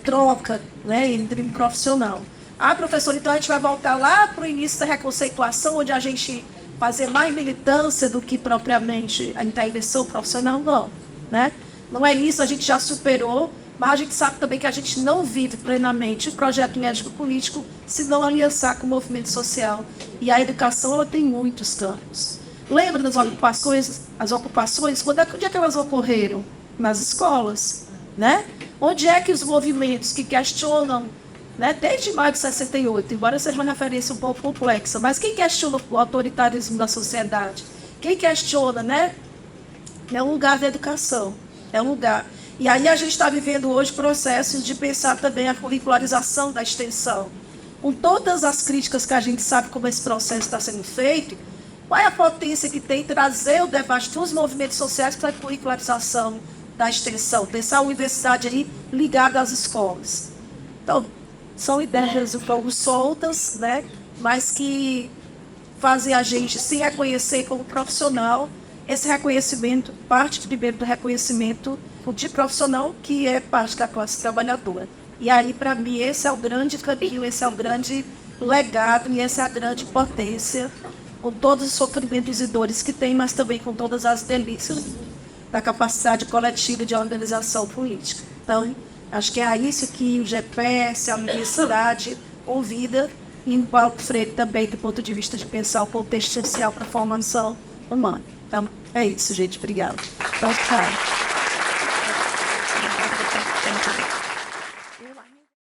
troca, né, entre um profissional. Ah, professor, então a gente vai voltar lá para o início da reconceituação, onde a gente fazer mais militância do que propriamente a intervenção profissional? Não, né? Não é isso, a gente já superou, mas a gente sabe também que a gente não vive plenamente o projeto médico-político se não aliançar com o movimento social. E a educação, ela tem muitos campos. Lembra das ocupações? As ocupações, onde é que elas ocorreram? Nas escolas, né? Onde é que os movimentos que questionam, né, desde maio de 68, embora seja uma referência um pouco complexa, mas quem questiona o autoritarismo da sociedade? Quem questiona, né? É um lugar da educação, é um lugar. E aí a gente está vivendo hoje processos de pensar também a curricularização da extensão. Com todas as críticas que a gente sabe como esse processo está sendo feito, qual é a potência que tem trazer o debate dos movimentos sociais para a curricularização da extensão? Pensar a universidade aí ligada às escolas. Então, são ideias um pouco soltas, né? Mas que fazem a gente se reconhecer como profissional. Esse reconhecimento parte primeiro do reconhecimento de profissional, que é parte da classe trabalhadora. E aí, para mim, esse é o grande caminho, esse é o grande legado e essa é a grande potência, com todos os sofrimentos e dores que tem, mas também com todas as delícias da capacidade coletiva de organização política. Então, acho que é isso que o GPS, a universidade, convida, e o Paulo Freire também, do ponto de vista de pensar o contexto social para a formação humana. Então, é isso, gente. Obrigada. Tchau.